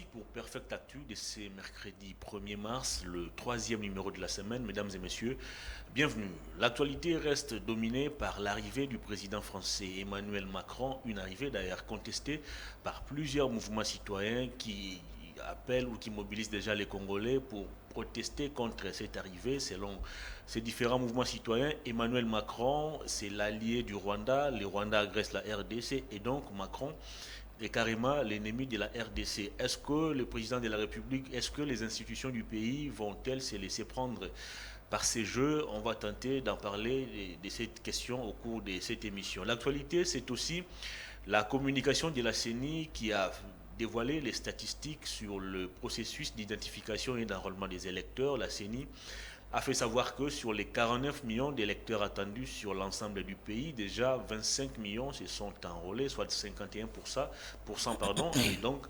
reparti pour Perfect Actu de ce mercredi 1er mars, le troisième numéro de la semaine. Mesdames et messieurs, bienvenue. L'actualité reste dominée par l'arrivée du président français Emmanuel Macron, une arrivée d'ailleurs contestée par plusieurs mouvements citoyens qui appellent ou qui mobilisent déjà les Congolais pour protester contre cette arrivée. Selon ces différents mouvements citoyens, Emmanuel Macron, c'est l'allié du Rwanda. Le Rwanda agresse la RDC et donc Macron est carrément l'ennemi de la RDC. Est-ce que le président de la République, est-ce que les institutions du pays vont-elles se laisser prendre par ces jeux? On va tenter d'en parler de cette question au cours de cette émission. L'actualité, c'est aussi la communication de la CENI qui a dévoilé les statistiques sur le processus d'identification et d'enrôlement des électeurs. La CENI a fait savoir que sur les 49 millions d'électeurs attendus sur l'ensemble du pays, déjà 25 millions se sont enrôlés, soit 51%, pardon, et donc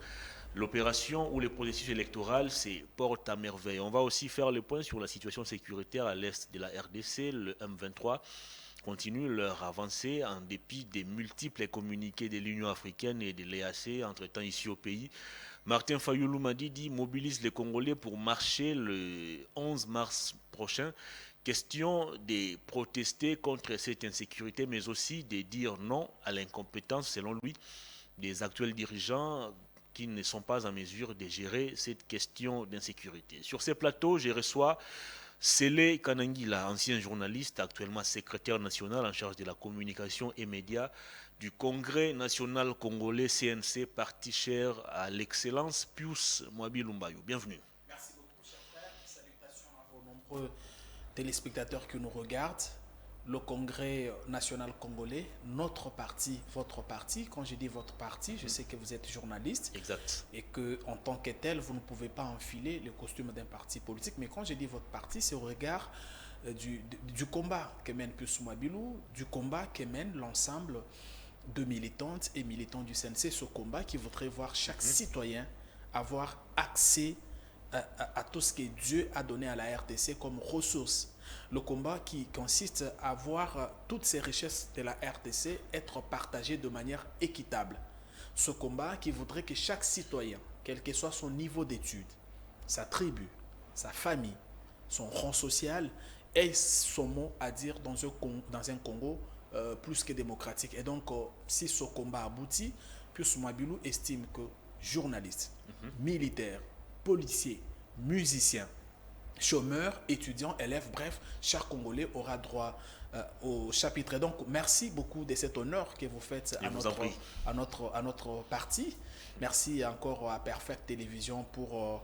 l'opération ou le processus électoral se porte à merveille. On va aussi faire le point sur la situation sécuritaire à l'est de la RDC. Le M23 continue leur avancée en dépit des multiples communiqués de l'Union africaine et de l'EAC entre-temps ici au pays. Martin Fayoulou Madidi mobilise les Congolais pour marcher le 11 mars prochain. Question de protester contre cette insécurité, mais aussi de dire non à l'incompétence, selon lui, des actuels dirigeants qui ne sont pas en mesure de gérer cette question d'insécurité. Sur ces plateaux, je reçois Sélé Kanangila, ancien journaliste, actuellement secrétaire national en charge de la communication et médias du Congrès national congolais CNC, parti cher à l'excellence, Pius Mwabilumbayo. Bienvenue. Merci beaucoup, cher frère. Salutations à vos nombreux téléspectateurs qui nous regardent. Le Congrès national congolais, notre parti, votre parti. Quand je dis votre parti, je sais que vous êtes journaliste. Exact. Et que, en tant que tel, vous ne pouvez pas enfiler le costume d'un parti politique. Mais quand je dis votre parti, c'est au regard du combat que mène Pius Mwabilou, du combat que mène l'ensemble de militantes et militants du CNC. Ce combat qui voudrait voir chaque citoyen avoir accès à tout ce que Dieu a donné à la RDC comme ressources. Le combat qui consiste à voir toutes ces richesses de la RDC être partagées de manière équitable. Ce combat qui voudrait que chaque citoyen, quel que soit son niveau d'études, sa tribu, sa famille, son rang social, ait son mot à dire dans un Congo plus que démocratique. Et donc, si ce combat aboutit, Pius Mwabilou estime que journalistes, militaires, policiers, musiciens, chômeurs, étudiants, élèves, bref, chaque Congolais aura droit au chapitre. Et donc, merci beaucoup de cet honneur que vous faites à notre parti. Merci encore à Perfect Télévision pour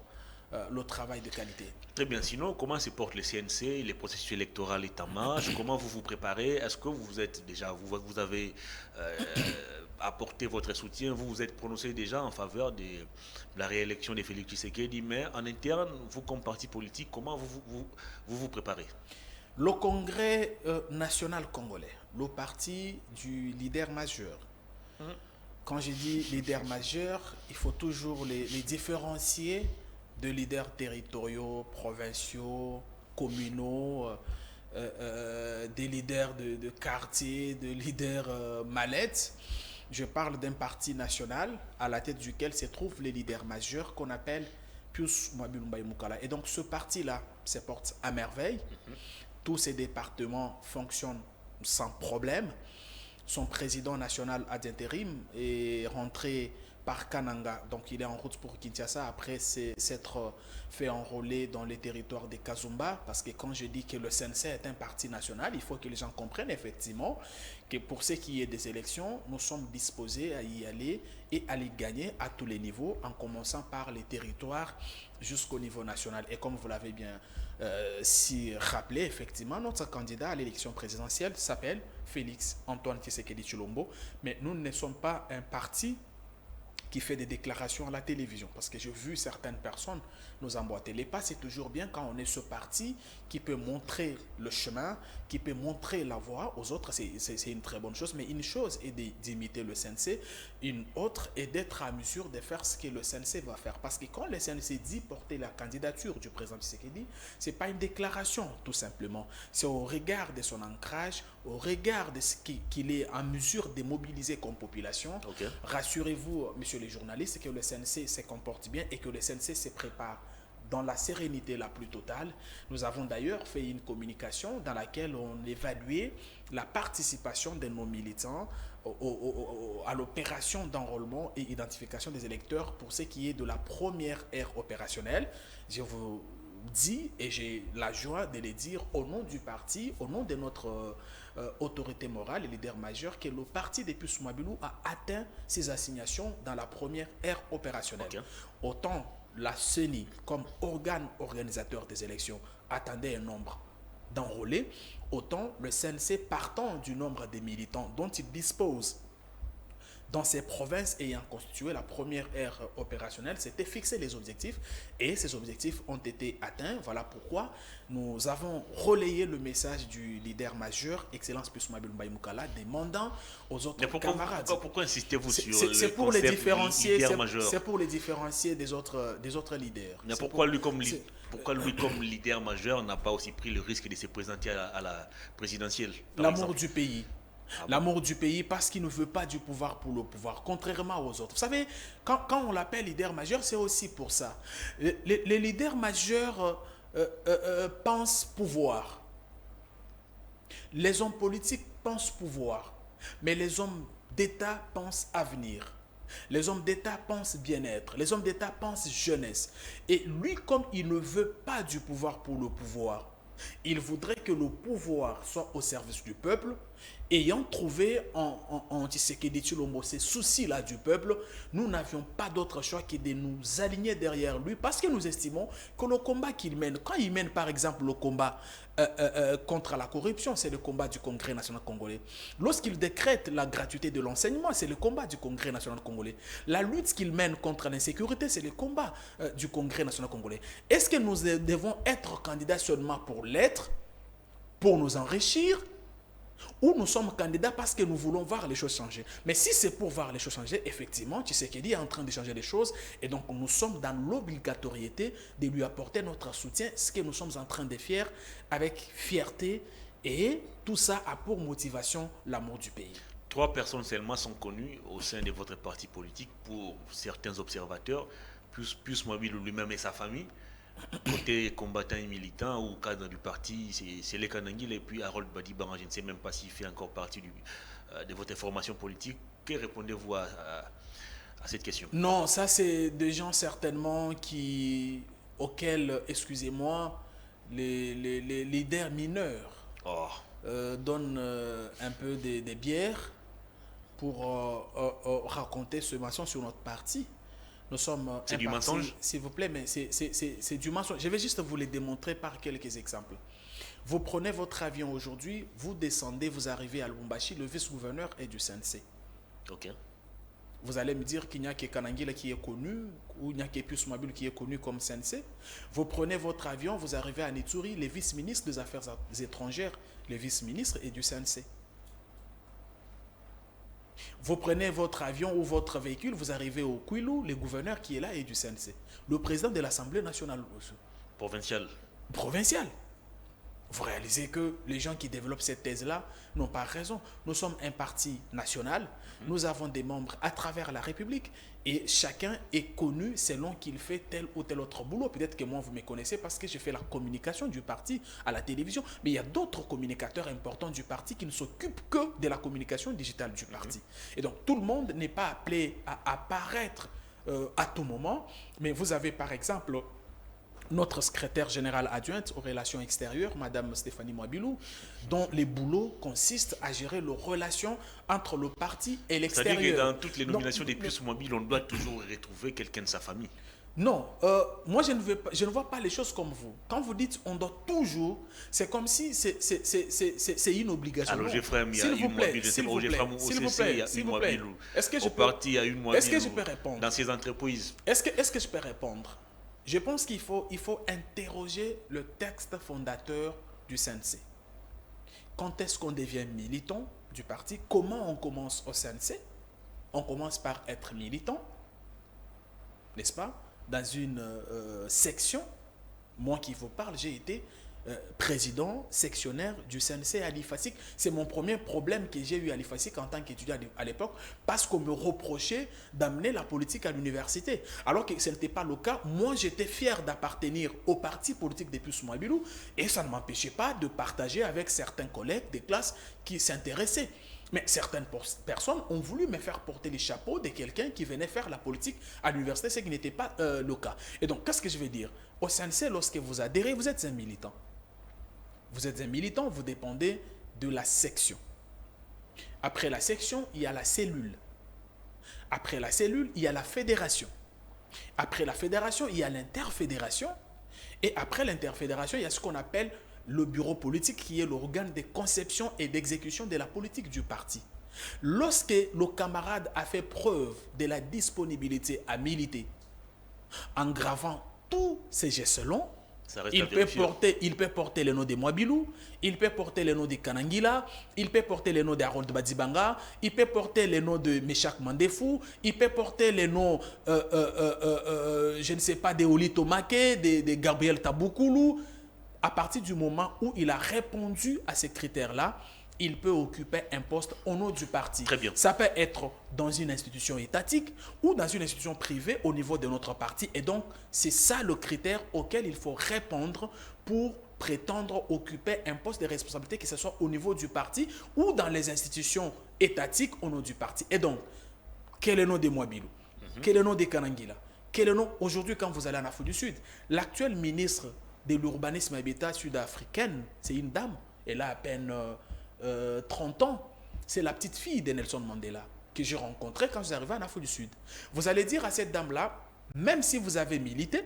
le travail de qualité. Très bien. Sinon, comment se porte le CNC, les processus électoraux est en marche? Comment vous vous préparez? Est-ce que vous êtes déjà, vous avez apporté votre soutien? Vous vous êtes prononcé déjà en faveur de la réélection de Félix Tshisekedi, mais en interne, vous comme parti politique, comment vous préparez? Le Congrès national congolais, le parti du leader majeur. Quand je dis leader majeur, il faut toujours les différencier de leaders territoriaux, provinciaux, communaux, des leaders de quartier, de leaders mallettes. Je parle d'un parti national à la tête duquel se trouvent les leaders majeurs qu'on appelle Pius Mwabilumbayo Mukala. Et donc ce parti-là se porte à merveille. Tous ces départements fonctionnent sans problème. Son président national ad intérim est rentré par Kananga, donc il est en route pour Kinshasa après s'être fait enrôler dans les territoires de Kazumba, parce que quand je dis que le CNC est un parti national, il faut que les gens comprennent effectivement que pour ce qui est des élections, nous sommes disposés à y aller et à les gagner à tous les niveaux, en commençant par les territoires jusqu'au niveau national. Et comme vous l'avez bien si rappelé, effectivement, notre candidat à l'élection présidentielle s'appelle Félix Antoine Tshisekedi Tshilombo, mais nous ne sommes pas un parti qui fait des déclarations à la télévision. Parce que j'ai vu certaines personnes nous emboîter les pas. C'est toujours bien quand on est ce parti qui peut montrer le chemin, qui peut montrer la voie aux autres. C'est une très bonne chose. Mais une chose est d'imiter le CNC, une autre est d'être à mesure de faire ce que le CNC va faire. Parce que quand le CNC dit porter la candidature du président Tshisekedi, ce n'est pas une déclaration tout simplement. C'est au regard de son ancrage, au regard de ce qu'il est en mesure de mobiliser comme population, Ok. rassurez-vous, messieurs les journalistes, que le CNC se comporte bien et que le CNC se prépare dans la sérénité la plus totale. Nous avons d'ailleurs fait une communication dans laquelle on évaluait la participation de nos militants à l'opération d'enrôlement et identification des électeurs pour ce qui est de la première ère opérationnelle. Je vous dis, et j'ai la joie de le dire au nom du parti, au nom de notre autorité morale et leader majeur, que le parti des Pius Mwabilou a atteint ses assignations dans la première ère opérationnelle. Okay. Autant la CENI, comme organe organisateur des élections, attendait un nombre d'enrôlés, autant le CNC, partant du nombre des militants dont il dispose dans ces provinces ayant constitué la première ère opérationnelle, s'était fixé les objectifs et ces objectifs ont été atteints. Voilà pourquoi nous avons relayé le message du leader majeur, Excellence Pius Mwabilou Mbaye Moukala, demandant aux autres camarades. Pourquoi insistez-vous sur le pour les différencier, c'est pour les différencier des autres leaders. Mais pourquoi lui, comme leader majeur, n'a pas aussi pris le risque de se présenter à la présidentielle? L'amour du pays. Ah bon? L'amour du pays parce qu'il ne veut pas du pouvoir pour le pouvoir, contrairement aux autres. Vous savez, quand on l'appelle leader majeur, c'est aussi pour ça. Les leaders majeurs pensent pouvoir. Les hommes politiques pensent pouvoir. Mais les hommes d'État pensent avenir. Les hommes d'État pensent bien-être. Les hommes d'État pensent jeunesse. Et lui, comme il ne veut pas du pouvoir pour le pouvoir, il voudrait que le pouvoir soit au service du peuple. Ayant trouvé en Tshisekedi Tshilombo ces soucis-là du peuple, nous n'avions pas d'autre choix que de nous aligner derrière lui parce que nous estimons que le combat qu'il mène, quand il mène par exemple le combat contre la corruption, c'est le combat du Congrès national congolais. Lorsqu'il décrète la gratuité de l'enseignement, c'est le combat du Congrès national congolais. La lutte qu'il mène contre l'insécurité, c'est le combat du Congrès national congolais. Est-ce que nous devons être candidats seulement pour l'être, pour nous enrichir, ou nous sommes candidats parce que nous voulons voir les choses changer? Mais si c'est pour voir les choses changer, effectivement, Tshisekedi est en train de changer les choses et donc nous sommes dans l'obligatoriété de lui apporter notre soutien, ce que nous sommes en train de faire avec fierté, et tout ça a pour motivation l'amour du pays. 3 personnes seulement sont connues au sein de votre parti politique pour certains observateurs, plus Mwabilou lui-même et sa famille. Côté combattant et militant ou cadre du parti, c'est les Kanangil et puis Harold Badiban. Je ne sais même pas s'il fait encore partie de votre formation politique. Que répondez-vous à cette question? Non, ça c'est des gens certainement auxquels, excusez-moi, les leaders mineurs donnent un peu des bières pour raconter ce mensonge sur notre parti. Nous sommes c'est du parti, mensonge? s'il vous plaît, mais c'est du mensonge. Je vais juste vous les démontrer par quelques exemples. Vous prenez votre avion aujourd'hui, vous descendez, vous arrivez à Lubumbashi, le vice-gouverneur est du CNC. Ok. Vous allez me dire qu'il n'y a que Kanangila qui est connu, ou il n'y a que Pius Mwabilou qui est connu comme CNC. Vous prenez votre avion, vous arrivez à Nituri, le vice-ministre des Affaires étrangères, le vice-ministre est du CNC. Vous prenez votre avion ou votre véhicule, vous arrivez au Kwilu, le gouverneur qui est là est du CNC. Le président de l'Assemblée nationale. Provincial. Provincial. Vous réalisez que les gens qui développent cette thèse-là n'ont pas raison. Nous sommes un parti national, nous avons des membres à travers la République et chacun est connu selon qu'il fait tel ou tel autre boulot. Peut-être que moi, vous me connaissez parce que je fais la communication du parti à la télévision, mais il y a d'autres communicateurs importants du parti qui ne s'occupent que de la communication digitale du parti. Et donc, tout le monde n'est pas appelé à apparaître à tout moment, mais vous avez par exemple notre secrétaire générale adjointe aux relations extérieures, Madame Stéphanie Mwabilou, dont les boulots consistent à gérer les relations entre le parti et l'extérieur. C'est-à-dire que dans toutes les nominations des Pius Mwabilou, on doit toujours retrouver quelqu'un de sa famille. Non, moi je ne vois pas les choses comme vous. Quand vous dites on doit toujours, c'est comme si c'est une obligation. Alors Geoffrey, il y a une Mwabilou, s'il vous plaît, est-ce que je peux répondre dans ces entreprises? Est-ce que je peux répondre? Je pense qu'il faut interroger le texte fondateur du CNC. Quand est-ce qu'on devient militant du parti? Comment on commence au CNC? On commence par être militant, n'est-ce pas? Dans une section, moi qui vous parle, j'ai été président sectionnaire du CNC à l'IFASIC. C'est mon premier problème que j'ai eu à l'IFASIC en tant qu'étudiant à l'époque, parce qu'on me reprochait d'amener la politique à l'université. Alors que ce n'était pas le cas. Moi, j'étais fier d'appartenir au parti politique des Pius Mouabilou, et ça ne m'empêchait pas de partager avec certains collègues des classes qui s'intéressaient. Mais certaines personnes ont voulu me faire porter les chapeaux de quelqu'un qui venait faire la politique à l'université, ce qui n'était pas le cas. Et donc, qu'est-ce que je veux dire? Au CNC, lorsque vous adhérez, vous êtes un militant. Vous êtes un militant, vous dépendez de la section. Après la section, il y a la cellule. Après la cellule, il y a la fédération. Après la fédération, il y a l'interfédération. Et après l'interfédération, il y a ce qu'on appelle le bureau politique, qui est l'organe de conception et d'exécution de la politique du parti. Lorsque le camarade a fait preuve de la disponibilité à militer, en gravant tous ces gestes-là, il peut porter le nom de Mouabilou, il peut porter le nom de Kanangila, il peut porter le nom de Harold Badibanga, il peut porter le nom de Meshak Mandefou, il peut porter le nom, je ne sais pas, de Olito Make, de Gabriel Taboukoulou. À partir du moment où il a répondu à ces critères-là, il peut occuper un poste au nom du parti. Très bien. Ça peut être dans une institution étatique ou dans une institution privée au niveau de notre parti. Et donc, c'est ça le critère auquel il faut répondre pour prétendre occuper un poste de responsabilité, que ce soit au niveau du parti ou dans les institutions étatiques au nom du parti. Et donc, quel est le nom de Mouabilou? Quel est le nom de Kanangila? Quel est le nom aujourd'hui quand vous allez en Afrique du Sud? L'actuel ministre de l'urbanisme et habitat sud-africaine, c'est une dame. Elle a à peine 30 ans. C'est la petite fille de Nelson Mandela que j'ai rencontrée quand je suis arrivé en Afrique du Sud. Vous allez dire à cette dame-là, même si vous avez milité,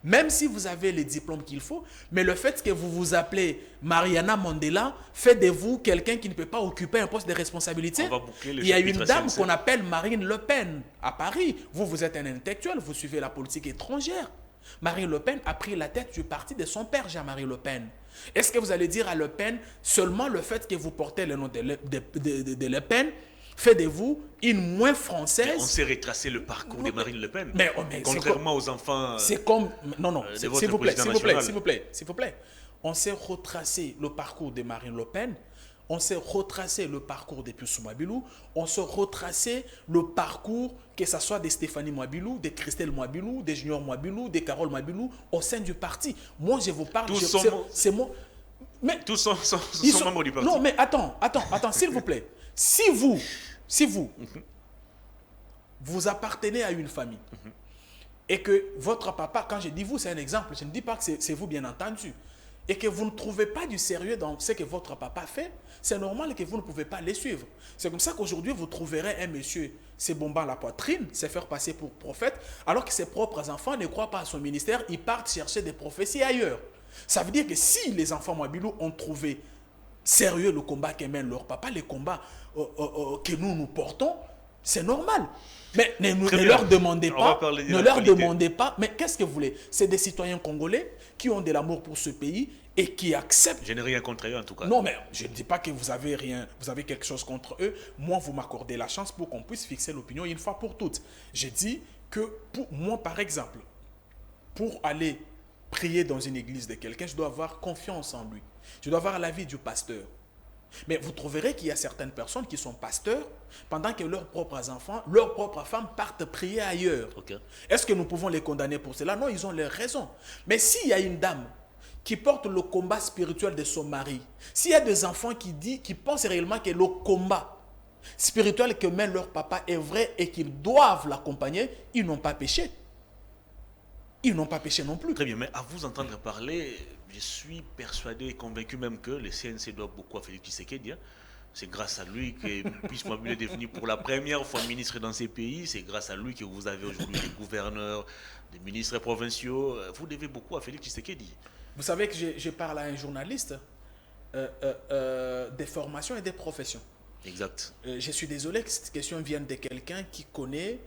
même si vous avez les diplômes qu'il faut, mais le fait que vous vous appelez Mariana Mandela fait de vous quelqu'un qui ne peut pas occuper un poste de responsabilité. Il y a une dame qu'on appelle Marine Le Pen à Paris. Vous êtes un intellectuel, vous suivez la politique étrangère. Marine Le Pen a pris la tête du parti de son père, Jean-Marie Le Pen. Est-ce que vous allez dire à Le Pen, seulement le fait que vous portez le nom de Le Pen fait de vous une moins française? Mais on s'est retracé le parcours de Marine Le Pen. Mais contrairement aux enfants. C'est comme. Non, s'il vous plaît. On s'est retracé le parcours de Marine Le Pen. On s'est retracé le parcours de Pius Mouabilou, on s'est retracé le parcours, que ce soit de Stéphanie Mouabilou, de Christelle Mouabilou, de Junior Mouabilou, de Carole Mouabilou, au sein du parti. Moi, je vous parle... C'est moi... Mais, tous sont membres du parti. Non, mais attends, s'il vous plaît. Si vous appartenez à une famille, et que votre papa, quand je dis vous, c'est un exemple, je ne dis pas que c'est vous, bien entendu, et que vous ne trouvez pas du sérieux dans ce que votre papa fait, c'est normal que vous ne pouvez pas les suivre. C'est comme ça qu'aujourd'hui, vous trouverez un monsieur se bombant la poitrine, se faire passer pour prophète, alors que ses propres enfants ne croient pas à son ministère, ils partent chercher des prophéties ailleurs. Ça veut dire que si les enfants Mouabilou ont trouvé sérieux le combat que mène leur papa, les combats que nous portons, c'est normal. Mais ne leur demandez pas, mais qu'est-ce que vous voulez? C'est des citoyens congolais qui ont de l'amour pour ce pays et qui acceptent. Je n'ai rien contre eux en tout cas. Non, mais je ne dis pas que vous avez quelque chose contre eux. Moi, vous m'accordez la chance pour qu'on puisse fixer l'opinion une fois pour toutes. Je dis que pour moi, par exemple, pour aller prier dans une église de quelqu'un, je dois avoir confiance en lui. Je dois avoir l'avis du pasteur. Mais vous trouverez qu'il y a certaines personnes qui sont pasteurs pendant que leurs propres enfants, leurs propres femmes partent prier ailleurs. Okay. Est-ce que nous pouvons les condamner pour cela? Non, ils ont leurs raisons. Mais s'il y a une dame qui porte le combat spirituel de son mari, s'il y a des enfants qui pensent réellement que le combat spirituel que mène leur papa est vrai et qu'ils doivent l'accompagner, ils n'ont pas péché. Ils n'ont pas péché non plus. Très bien, mais à vous entendre parler, je suis persuadé et convaincu même que le CNC doit beaucoup à Félix Tshisekedi. C'est grâce à lui que Pius Mouabilou est devenu pour la première fois ministre dans ces pays. C'est grâce à lui que vous avez aujourd'hui des gouverneurs, des ministres provinciaux. Vous devez beaucoup à Félix Tshisekedi. Vous savez que je parle à un journaliste des formations et des professions. Exact. Je suis désolé que cette question vienne de quelqu'un qui connaît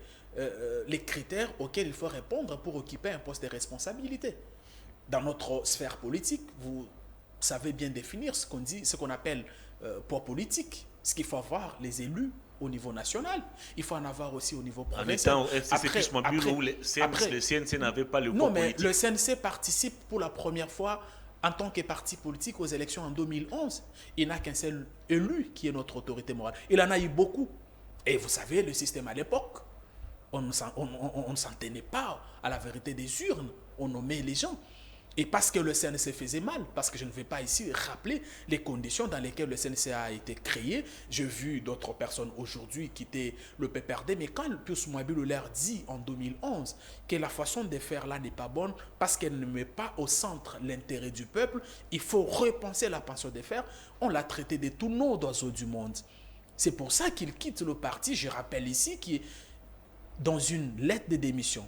les critères auxquels il faut répondre pour occuper un poste de responsabilité. Dans notre sphère politique, vous savez bien définir ce qu'on appelle poids politique. Ce qu'il faut avoir les élus au niveau national, il faut en avoir aussi au niveau provincial. En étant FCC Mouabilou, où le CNC n'avait pas le poids politique. Non, mais le CNC participe pour la première fois en tant que parti politique aux élections en 2011, il n'a qu'un seul élu qui est notre autorité morale. Il en a eu beaucoup. Et vous savez, le système à l'époque, on ne s'en tenait pas à la vérité des urnes. On nommait les gens. Et parce que le CNC faisait mal, parce que je ne vais pas ici rappeler les conditions dans lesquelles le CNC a été créé. J'ai vu d'autres personnes aujourd'hui quitter le PPRD, mais quand Pius Mwabilou leur dit en 2011 que la façon de faire là n'est pas bonne parce qu'elle ne met pas au centre l'intérêt du peuple, il faut repenser la façon de faire. On l'a traité de tous nos d'oiseaux du monde. C'est pour ça qu'il quitte le parti. Je rappelle ici qu'il est dans une lettre de démission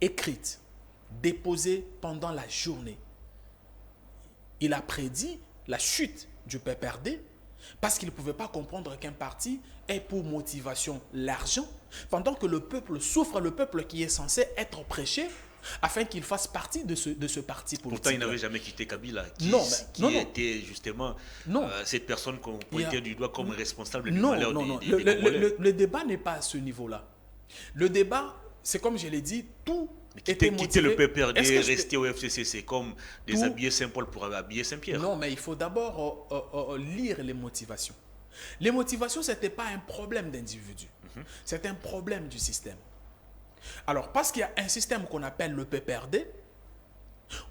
écrite, déposé pendant la journée. Il a prédit la chute du PPRD parce qu'il ne pouvait pas comprendre qu'un parti ait pour motivation l'argent, pendant que le peuple souffre, le peuple qui est censé être prêché, afin qu'il fasse partie de ce parti politique. Pourtant, il n'avait jamais quitté Kabila, qui était justement cette personne qu'on pointait du doigt comme responsable du malheur des Congolais. Le débat n'est pas à ce niveau-là. Le débat, c'est comme je l'ai dit, tout était motivé. Quitter le PPRD et rester au FCC, c'est comme déshabiller Saint-Paul pour habiller Saint-Pierre. Non, mais il faut d'abord lire les motivations. Les motivations, ce n'était pas un problème d'individu. C'est un problème du système. Alors, parce qu'il y a un système qu'on appelle le PPRD,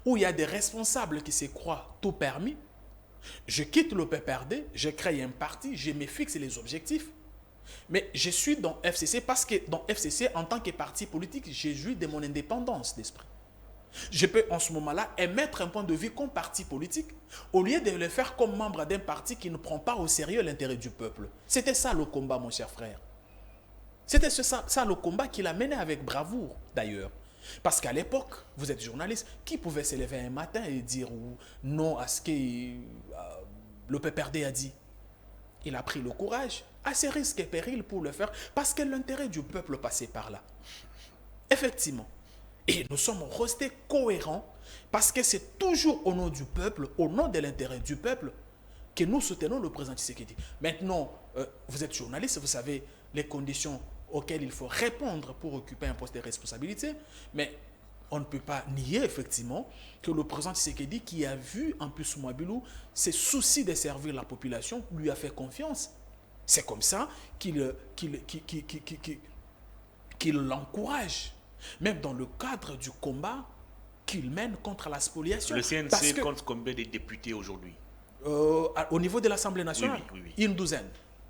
où il y a des responsables qui se croient tout permis, je quitte le PPRD, je crée un parti, je me fixe les objectifs, mais je suis dans FCC parce que dans FCC, en tant que parti politique, j'ai joui de mon indépendance d'esprit. Je peux en ce moment-là émettre un point de vue comme parti politique au lieu de le faire comme membre d'un parti qui ne prend pas au sérieux l'intérêt du peuple. C'était ça le combat, mon cher frère. C'était ça le combat qu'il a mené avec bravoure, d'ailleurs. Parce qu'à l'époque, vous êtes journaliste, qui pouvait se lever un matin et dire non à ce que le PPRD a dit? Il a pris le courage, à ses risques et périls pour le faire, parce que l'intérêt du peuple passait par là. Effectivement. Et nous sommes restés cohérents, parce que c'est toujours au nom du peuple, au nom de l'intérêt du peuple, que nous soutenons le président Tshisekedi. Maintenant, vous êtes journaliste, vous savez les conditions auxquelles il faut répondre pour occuper un poste de responsabilité, mais on ne peut pas nier effectivement que le président Tshisekedi, qui a vu en plus Mwabilou ses soucis de servir la population, lui a fait confiance. C'est comme ça qu'il l'encourage, même dans le cadre du combat qu'il mène contre la spoliation. Le CNC compte combien de députés aujourd'hui? Au niveau de l'Assemblée nationale, oui. Une douzaine.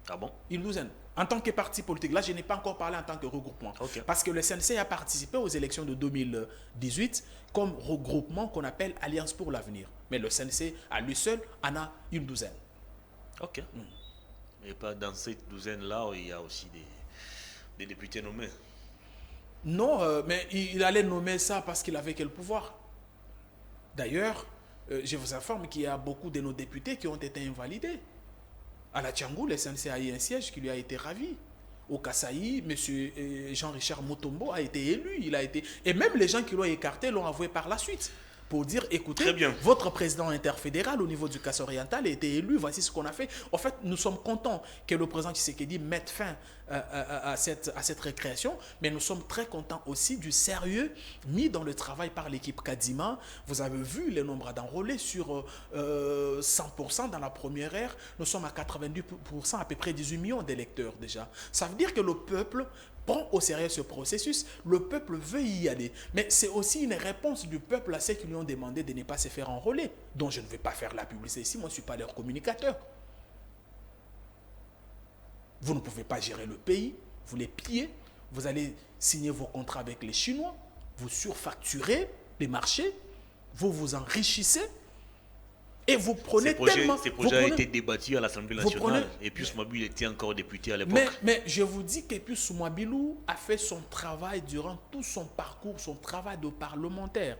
Ah bon? Une douzaine. En tant que parti politique, là je n'ai pas encore parlé en tant que regroupement. Okay. Parce que le CNC a participé aux élections de 2018 comme regroupement qu'on appelle Alliance pour l'avenir. Mais le CNC à lui seul en a une douzaine. Ok. Et pas dans cette douzaine-là, il y a aussi des députés nommés. Non, mais il allait nommer ça parce qu'il avait quel pouvoir? D'ailleurs, je vous informe qu'il y a beaucoup de nos députés qui ont été invalidés. À la Tchangou, le CNC a eu un siège qui lui a été ravi. Au Kasaï, M. Jean-Richard Mutombo a été élu. Et même les gens qui l'ont écarté l'ont avoué par la suite. Pour dire, écoutez, votre président interfédéral au niveau du Kassai oriental a été élu, voici ce qu'on a fait. En fait, nous sommes contents que le président Tshisekedi mette fin à cette récréation, mais nous sommes très contents aussi du sérieux mis dans le travail par l'équipe Kadima. Vous avez vu le nombre d'enrôlés sur 100% dans la première ère. Nous sommes à 90%, à peu près 18 millions d'électeurs déjà. Ça veut dire que le peuple prend au sérieux ce processus, le peuple veut y aller. Mais c'est aussi une réponse du peuple à ceux qui lui ont demandé de ne pas se faire enrôler, dont je ne vais pas faire la publicité ici, moi je ne suis pas leur communicateur. Vous ne pouvez pas gérer le pays, vous les pillez, vous allez signer vos contrats avec les Chinois, vous surfacturez les marchés, vous vous enrichissez, et vous prenez tellement... Ces projets ont été débattus à l'Assemblée nationale. Et puis Mwabilou était encore député à l'époque. Mais je vous dis que puis Mwabilou a fait son travail durant tout son parcours, son travail de parlementaire.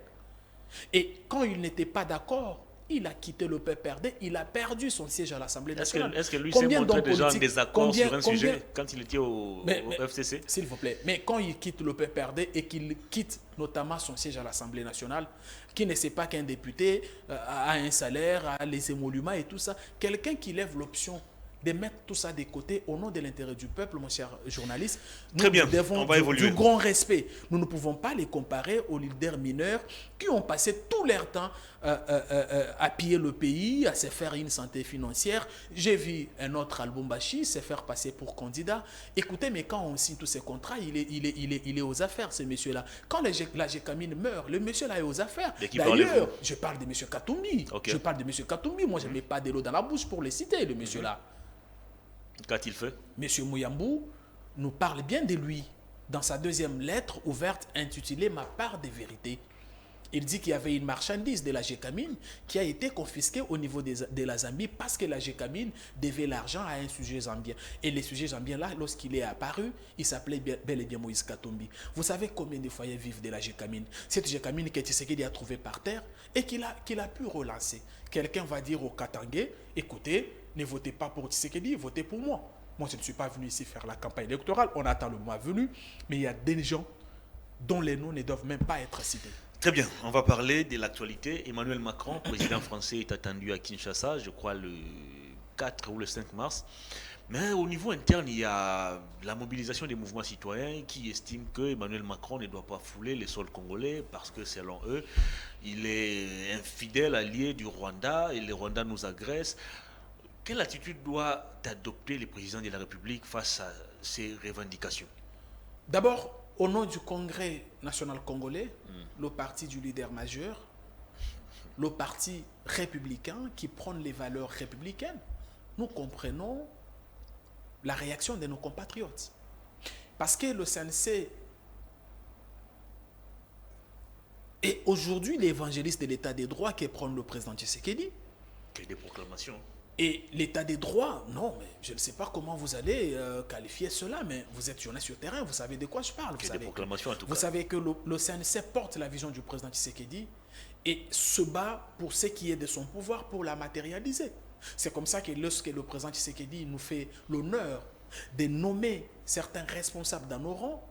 Et quand il n'était pas d'accord, il a quitté le PPRD, il a perdu son siège à l'Assemblée nationale. Est-ce que lui s'est montré déjà en désaccord sur un sujet quand il était au FCC? S'il vous plaît, mais quand il quitte le PPRD et qu'il quitte notamment son siège à l'Assemblée nationale, qui ne sait pas qu'un député a un salaire, a les émoluments et tout ça, quelqu'un qui lève l'option de mettre tout ça de côté au nom de l'intérêt du peuple, mon cher journaliste. Très bien, Nous devons on va évoluer. Du grand respect. Nous ne pouvons pas les comparer aux leaders mineurs qui ont passé tout leur temps à piller le pays, à se faire une santé financière. J'ai vu un autre Lubumbashi se faire passer pour candidat. Écoutez, mais quand on signe tous ces contrats, il est aux affaires, ce monsieur-là. Quand la Gécamine meurt, le monsieur-là est aux affaires. D'ailleurs, je parle de monsieur Katumbi. Okay. Je parle de monsieur Katumbi. Moi, je ne mets pas de l'eau dans la bouche pour les citer, le monsieur-là. Qu'a-t-il fait? Monsieur Mouyambou nous parle bien de lui dans sa deuxième lettre ouverte intitulée « Ma part de vérité ». Il dit qu'il y avait une marchandise de la Gécamine qui a été confisquée au niveau de la Zambie parce que la Gécamine devait l'argent à un sujet zambien. Et le sujet zambien-là, lorsqu'il est apparu, il s'appelait bel et bien Moïse Katumbi. Vous savez combien de foyers vivent de la Gécamine? Cette Gécamine que Tshisekedi a trouvée par terre et qu'il a pu relancer. Quelqu'un va dire au Katangais, écoutez, ne votez pas pour Tshisekedi, votez pour moi. Moi, je ne suis pas venu ici faire la campagne électorale, on attend le mois venu, mais il y a des gens dont les noms ne doivent même pas être cités. Très bien, on va parler de l'actualité. Emmanuel Macron, président français, est attendu à Kinshasa, je crois le 4 ou le 5 mars. Mais au niveau interne, il y a la mobilisation des mouvements citoyens qui estiment que Emmanuel Macron ne doit pas fouler les sols congolais parce que selon eux, il est un fidèle allié du Rwanda et le Rwanda nous agresse. Quelle attitude doit adopter le président de la République face à ces revendications? D'abord, au nom du Congrès national congolais, le parti du leader majeur, le parti républicain qui prône les valeurs républicaines, nous comprenons la réaction de nos compatriotes. Parce que le CNC est aujourd'hui l'évangéliste de l'état des droits qui prône le président Tshisekedi. Quelle des proclamations. Et l'état des droits, non, mais je ne sais pas comment vous allez qualifier cela, mais vous êtes journaliste sur terrain, vous savez de quoi je parle. Vous savez que le CNC porte la vision du président Tshisekedi et se bat pour ce qui est de son pouvoir pour la matérialiser. C'est comme ça que lorsque le président Tshisekedi nous fait l'honneur de nommer certains responsables dans nos rangs,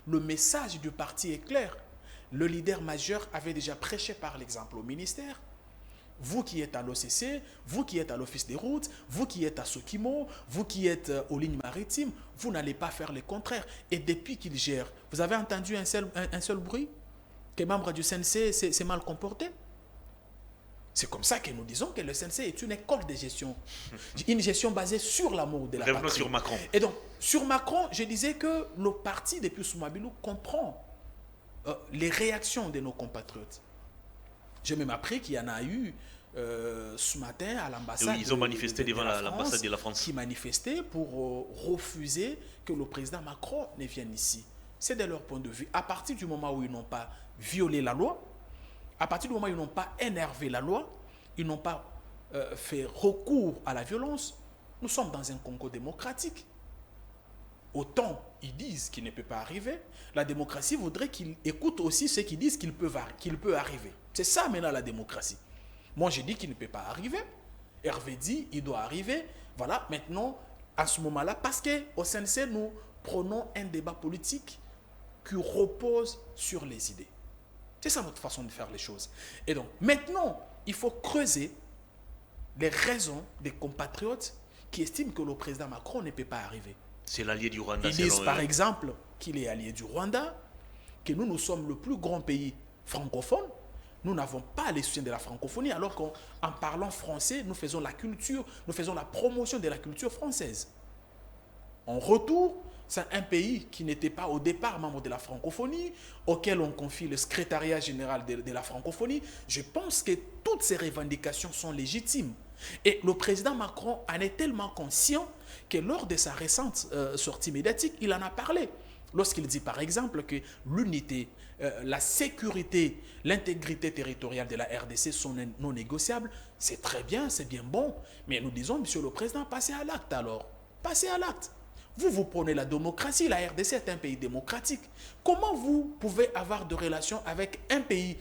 le message du parti est clair. Le leader majeur avait déjà prêché par l'exemple au ministère. Vous qui êtes à l'OCC, vous qui êtes à l'Office des routes, vous qui êtes à Sokimo, vous qui êtes aux lignes maritimes, vous n'allez pas faire le contraire. Et depuis qu'il gère, vous avez entendu un seul bruit? Que membre du CNC s'est mal comporté? C'est comme ça que nous disons que le CNC est une école de gestion. Une gestion basée sur l'amour de la patrie. Revenons sur Macron. Et donc, sur Macron, je disais que le parti depuis Soumabilou comprend les réactions de nos compatriotes. J'ai même appris qu'il y en a eu ce matin à l'ambassade. Ils ont manifesté devant l'ambassade de la France. Qui manifestaient pour refuser que le président Macron ne vienne ici. C'est de leur point de vue. À partir du moment où ils n'ont pas violé la loi, à partir du moment où ils n'ont pas énervé la loi, ils n'ont pas fait recours à la violence, nous sommes dans un Congo démocratique. Autant ils disent qu'il ne peut pas arriver, la démocratie voudrait qu'ils écoutent aussi ceux qui disent qu'il peut arriver. C'est ça maintenant la démocratie. Moi je dis qu'il ne peut pas arriver. Hervé dit il doit arriver. Voilà, maintenant, à ce moment-là, parce qu'au CNC, nous prenons un débat politique qui repose sur les idées. C'est ça notre façon de faire les choses. Et donc, maintenant, il faut creuser les raisons des compatriotes qui estiment que le président Macron ne peut pas arriver. C'est l'allié du Rwanda. Ils disent par exemple qu'il est allié du Rwanda, que nous sommes le plus grand pays francophone. Nous n'avons pas les soutiens de la francophonie, alors qu'en parlant français, nous faisons la culture, nous faisons la promotion de la culture française. En retour, c'est un pays qui n'était pas au départ membre de la francophonie, auquel on confie le secrétariat général de la francophonie. Je pense que toutes ces revendications sont légitimes. Et le président Macron en est tellement conscient que lors de sa récente sortie médiatique, il en a parlé. Lorsqu'il dit par exemple que l'unité, la sécurité, l'intégrité territoriale de la RDC sont non négociables, c'est très bien, c'est bien bon. Mais nous disons, monsieur le président, passez à l'acte alors. Passez à l'acte. Vous prenez la démocratie, la RDC est un pays démocratique. Comment vous pouvez avoir de relations avec un pays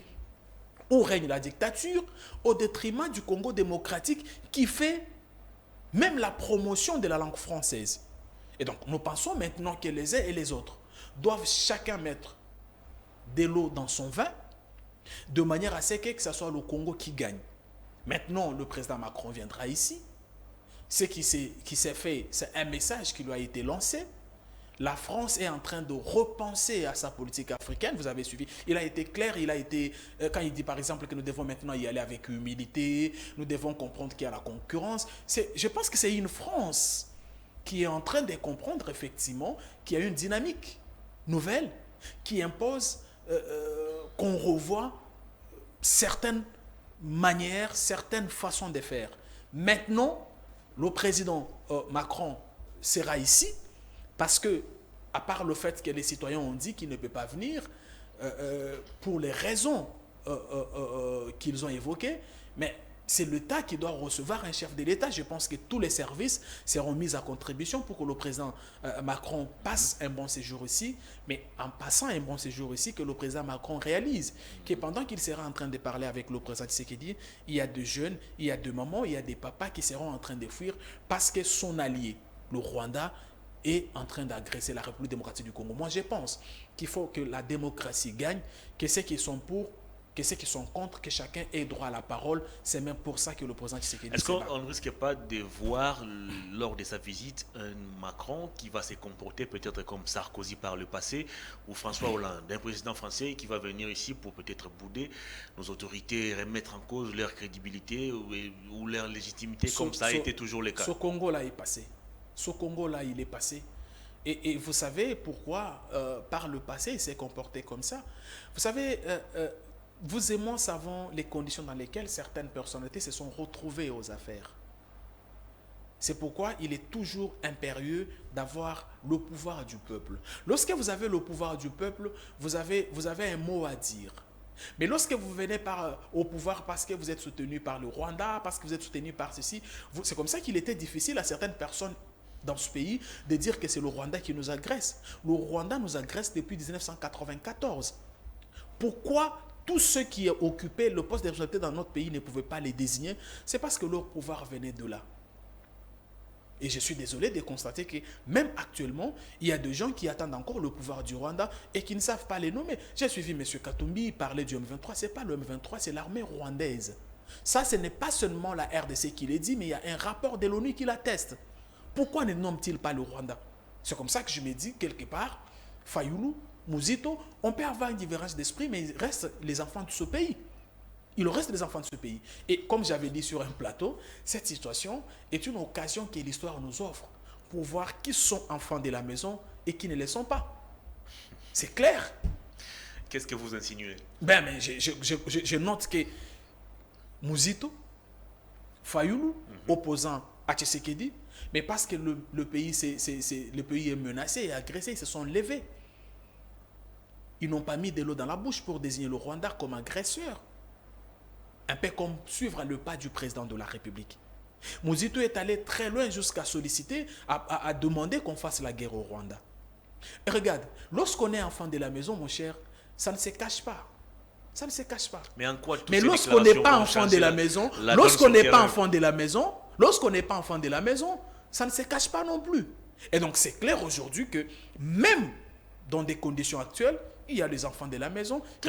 où règne la dictature au détriment du Congo démocratique qui fait même la promotion de la langue française? Et donc, nous pensons maintenant que les uns et les autres doivent chacun mettre de l'eau dans son vin de manière à ce que ce soit le Congo qui gagne. Maintenant, le président Macron viendra ici. Ce qui s'est fait, c'est un message qui lui a été lancé. La France est en train de repenser à sa politique africaine. Vous avez suivi. Il a été clair, quand il dit par exemple que nous devons maintenant y aller avec humilité, nous devons comprendre qu'il y a la concurrence. Je pense que c'est une France qui est en train de comprendre effectivement qu'il y a une dynamique nouvelle qui impose qu'on revoie certaines manières, certaines façons de faire. Maintenant, le président Macron sera ici parce que, à part le fait que les citoyens ont dit qu'il ne peut pas venir, pour les raisons qu'ils ont évoquées, mais c'est l'État qui doit recevoir un chef de l'État. Je pense que tous les services seront mis à contribution pour que le président Macron passe un bon séjour ici, mais en passant un bon séjour ici, que le président Macron réalise que pendant qu'il sera en train de parler avec le président Tshisekedi, il y a des jeunes, il y a des mamans, il y a des papas qui seront en train de fuir parce que son allié, le Rwanda, est en train d'agresser la République démocratique du Congo. Moi, je pense qu'il faut que la démocratie gagne, que ceux qui sont pour, que ceux qui sont contre, que chacun ait droit à la parole. C'est même pour ça que le président Tshisekedi... Est-ce qu'on ne risque pas de voir, lors de sa visite, un Macron qui va se comporter peut-être comme Sarkozy par le passé, ou François Hollande, un président français qui va venir ici pour peut-être bouder nos autorités, remettre en cause leur crédibilité ou leur légitimité, comme ça a été toujours le cas? Ce Congo-là est passé. Ce Congo-là, il est passé. Et vous savez pourquoi, par le passé, il s'est comporté comme ça. Vous savez, vous et moi savons les conditions dans lesquelles certaines personnalités se sont retrouvées aux affaires. C'est pourquoi il est toujours impérieux d'avoir le pouvoir du peuple. Lorsque vous avez le pouvoir du peuple, vous avez un mot à dire. Mais lorsque vous venez au pouvoir parce que vous êtes soutenu par le Rwanda, parce que vous êtes soutenu par ceci, c'est comme ça qu'il était difficile à certaines personnes dans ce pays de dire que c'est le Rwanda qui nous agresse. Le Rwanda nous agresse depuis 1994. Pourquoi tous ceux qui occupaient le poste de responsabilité dans notre pays ne pouvaient pas les désigner? C'est parce que leur pouvoir venait de là. Et je suis désolé de constater que même actuellement, il y a des gens qui attendent encore le pouvoir du Rwanda et qui ne savent pas les nommer. J'ai suivi M. Katumbi parler du M23. Ce n'est pas le M23, c'est l'armée rwandaise. Ça, ce n'est pas seulement la RDC qui l'a dit, mais il y a un rapport de l'ONU qui l'atteste. Pourquoi ne nomme-t-il pas le Rwanda? C'est comme ça que je me dis, quelque part, Fayulu, Muzito, on peut avoir une différence d'esprit, mais il reste les enfants de ce pays. Il reste les enfants de ce pays. Et comme j'avais dit sur un plateau, cette situation est une occasion que l'histoire nous offre pour voir qui sont enfants de la maison et qui ne le sont pas. C'est clair. Qu'est-ce que vous insinuez? Mais je note que Muzito, Fayulu, opposant à Tshisekedi, mais parce que le pays est menacé et agressé, ils se sont levés. Ils n'ont pas mis de l'eau dans la bouche pour désigner le Rwanda comme agresseur. Un peu comme suivre le pas du président de la République. Muzito est allé très loin jusqu'à solliciter, à demander qu'on fasse la guerre au Rwanda. Et regarde, lorsqu'on est enfant de la maison, mon cher, ça ne se cache pas. Ça ne se cache pas. Mais en quoi Mais lorsqu'on n'est pas enfant de la maison, lorsqu'on n'est pas enfant de la maison, ça ne se cache pas non plus. Et donc c'est clair aujourd'hui que même dans des conditions actuelles, il y a les enfants de la maison, il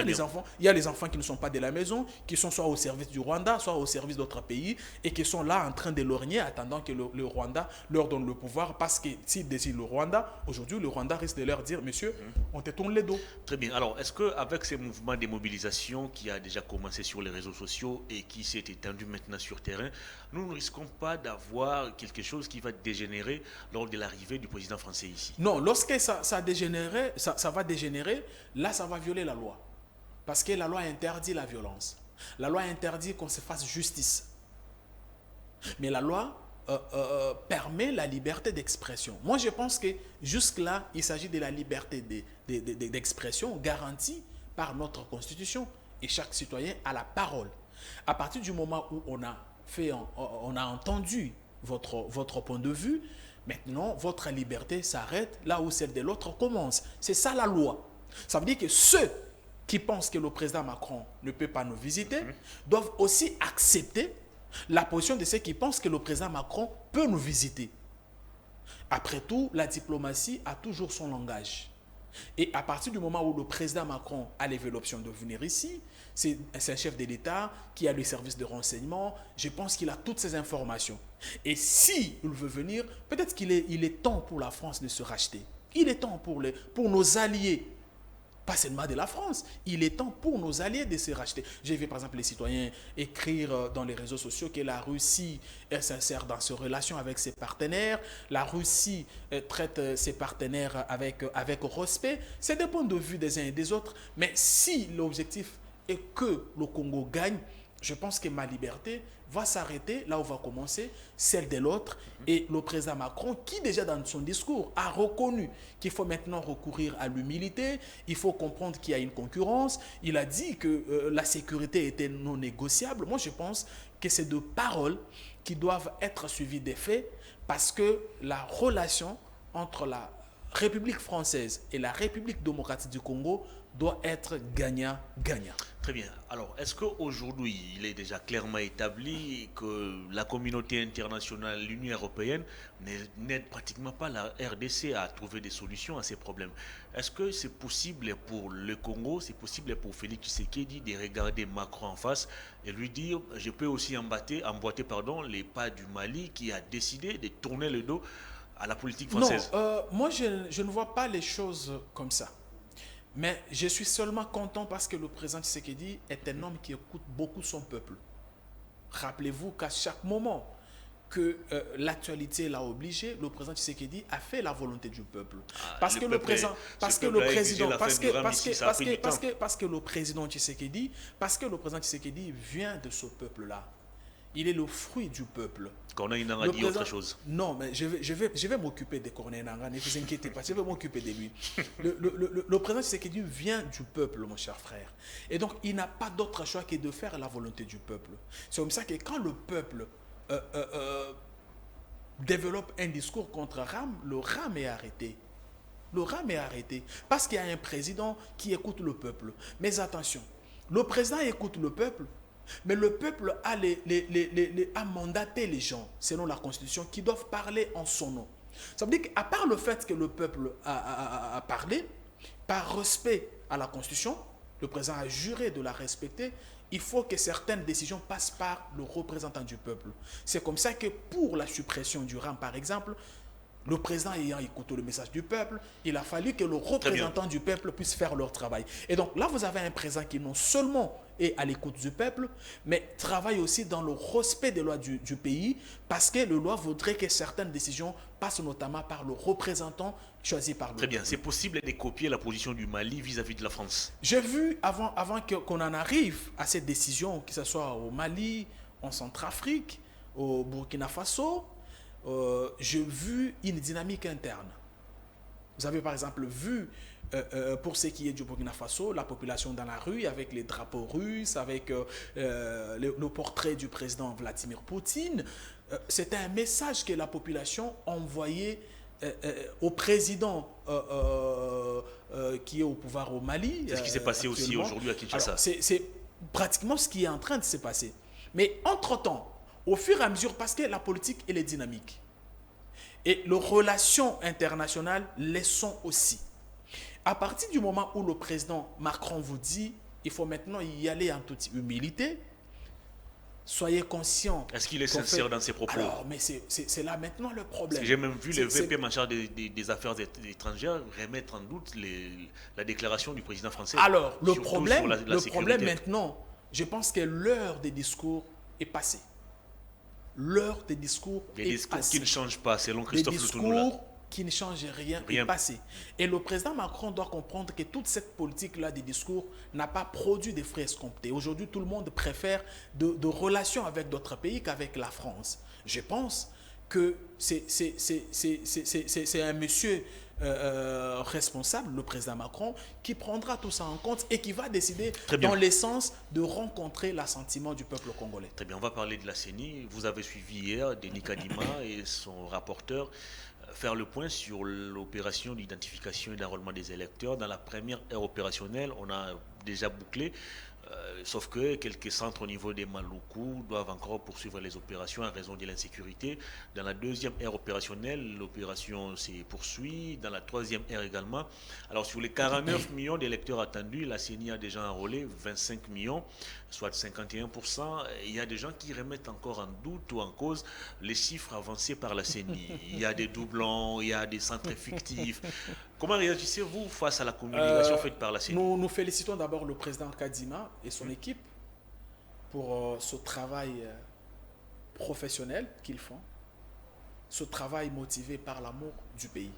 y a les enfants qui ne sont pas de la maison, qui sont soit au service du Rwanda, soit au service d'autres pays, et qui sont là en train de lorgner, attendant que le Rwanda leur donne le pouvoir, parce que s'ils décident le Rwanda, aujourd'hui le Rwanda risque de leur dire, monsieur, on te tourne les dos. Très bien. Alors, est-ce qu'avec ces mouvements de mobilisation qui a déjà commencé sur les réseaux sociaux et qui s'est étendu maintenant sur terrain, nous ne risquons pas d'avoir quelque chose qui va dégénérer lors de l'arrivée du président français ici? Non, lorsque ça va dégénérer, là, ça va violer la loi. Parce que la loi interdit la violence. La loi interdit qu'on se fasse justice. Mais la loi permet la liberté d'expression. Moi, je pense que jusque-là, il s'agit de la liberté d'expression garantie par notre Constitution. Et chaque citoyen a la parole. À partir du moment où on a entendu votre point de vue, maintenant, votre liberté s'arrête là où celle de l'autre commence. C'est ça la loi. Ça veut dire que ceux qui pensent que le président Macron ne peut pas nous visiter doivent aussi accepter la position de ceux qui pensent que le président Macron peut nous visiter. Après tout, la diplomatie a toujours son langage. Et à partir du moment où le président Macron a levé l'option de venir ici, c'est un chef de l'État qui a le service de renseignement. Je pense qu'il a toutes ces informations. Et si il veut venir, peut-être qu'il est temps pour la France de se racheter. Il est temps pour nos alliés, pas seulement de la France. Il est temps pour nos alliés de se racheter. J'ai vu par exemple les citoyens écrire dans les réseaux sociaux que la Russie est sincère dans ses relations avec ses partenaires. La Russie traite ses partenaires avec respect. C'est des points de vue des uns et des autres. Mais si l'objectif est que le Congo gagne, je pense que ma liberté va s'arrêter là où va commencer celle de l'autre. Et le président Macron, qui déjà dans son discours a reconnu qu'il faut maintenant recourir à l'humilité, il faut comprendre qu'il y a une concurrence, il a dit que la sécurité était non négociable. Moi, je pense que c'est de paroles qui doivent être suivies des faits, parce que la relation entre la République française et la République démocratique du Congo doit être gagnant-gagnant. Très bien. Alors, est-ce qu'aujourd'hui, il est déjà clairement établi que la communauté internationale, l'Union européenne, n'aide pratiquement pas la RDC à trouver des solutions à ces problèmes? Est-ce que c'est possible pour le Congo, c'est possible pour Félix Tshisekedi de regarder Macron en face et lui dire, je peux aussi emboîter les pas du Mali qui a décidé de tourner le dos à la politique française? Non, moi je ne vois pas les choses comme ça. Mais je suis seulement content parce que le président Tshisekedi est un homme qui écoute beaucoup son peuple. Rappelez-vous qu'à chaque moment que l'actualité l'a obligé, le président Tshisekedi a fait la volonté du peuple. Parce que le président Tshisekedi vient de ce peuple-là. Il est le fruit du peuple. Corneille Nangaa dit autre chose. Non, mais je vais m'occuper de Corneille Nangaa, ne vous inquiétez pas, je vais m'occuper de lui. Le président Tshisekedi vient du peuple, mon cher frère. Et donc, il n'a pas d'autre choix que de faire la volonté du peuple. C'est comme ça que quand le peuple développe un discours contre RAM, le RAM est arrêté. Le RAM est arrêté parce qu'il y a un président qui écoute le peuple. Mais attention, le président écoute le peuple, mais le peuple a mandaté les gens, selon la Constitution, qui doivent parler en son nom. Ça veut dire qu'à part le fait que le peuple a parlé, par respect à la Constitution, le président a juré de la respecter, il faut que certaines décisions passent par le représentant du peuple. C'est comme ça que pour la suppression du RAM, par exemple, le président ayant écouté le message du peuple, il a fallu que le représentant du peuple puisse faire leur travail. Et donc là, vous avez un président qui non seulement est à l'écoute du peuple, mais travaille aussi dans le respect des lois du pays, parce que le loi voudrait que certaines décisions passent notamment par le représentant choisi par le peuple. Très bien, c'est possible de copier la position du Mali vis-à-vis de la France? J'ai vu, avant qu'on en arrive à cette décision, que ce soit au Mali, en Centrafrique, au Burkina Faso, j'ai vu une dynamique interne. Vous avez par exemple vu, pour ce qui est du Burkina Faso, la population dans la rue avec les drapeaux russes, avec le portrait du président Vladimir Poutine. C'était un message que la population envoyait au président qui est au pouvoir au Mali. C'est ce qui s'est passé aussi aujourd'hui à Kinshasa. C'est pratiquement ce qui est en train de se passer. Mais entre-temps, au fur et à mesure, parce que la politique, elle est dynamique. Et les relations internationales les sont aussi. À partir du moment où le président Macron vous dit, il faut maintenant y aller en toute humilité, soyez conscients. Est-ce qu'il est sincère dans ses propos? Alors, mais c'est là maintenant le problème. J'ai même vu le VP en charge des affaires étrangères remettre en doute la déclaration du président français. Alors, le problème maintenant, je pense que l'heure des discours est passée. L'heure des discours est passée. Des discours qui ne changent pas, selon Christophe Lutounula. Des discours qui ne changent rien est passé. Et le président Macron doit comprendre que toute cette politique-là des discours n'a pas produit des fruits escomptés. Aujourd'hui, tout le monde préfère de relations avec d'autres pays qu'avec la France. Je pense que c'est un monsieur responsable, le président Macron, qui prendra tout ça en compte et qui va décider dans l'essence de rencontrer l'assentiment du peuple congolais. Très bien, on va parler de la CENI. Vous avez suivi hier Denis Kadima et son rapporteur faire le point sur l'opération d'identification et d'enrôlement des électeurs. Dans la première ère opérationnelle, on a déjà bouclé Sauf que quelques centres au niveau des Maluku doivent encore poursuivre les opérations en raison de l'insécurité. Dans la deuxième ère opérationnelle, l'opération se poursuit. Dans la troisième ère également. Alors sur les 49 millions d'électeurs attendus, la CENI a déjà enrôlé 25 millions, soit 51%. Il y a des gens qui remettent encore en doute ou en cause les chiffres avancés par la CENI. Il y a des doublons, il y a des centres fictifs. Comment réagissez-vous face à la communication faite par la CENI? Nous félicitons d'abord le président Kadima et son équipe pour ce travail professionnel qu'ils font, ce travail motivé par l'amour du pays.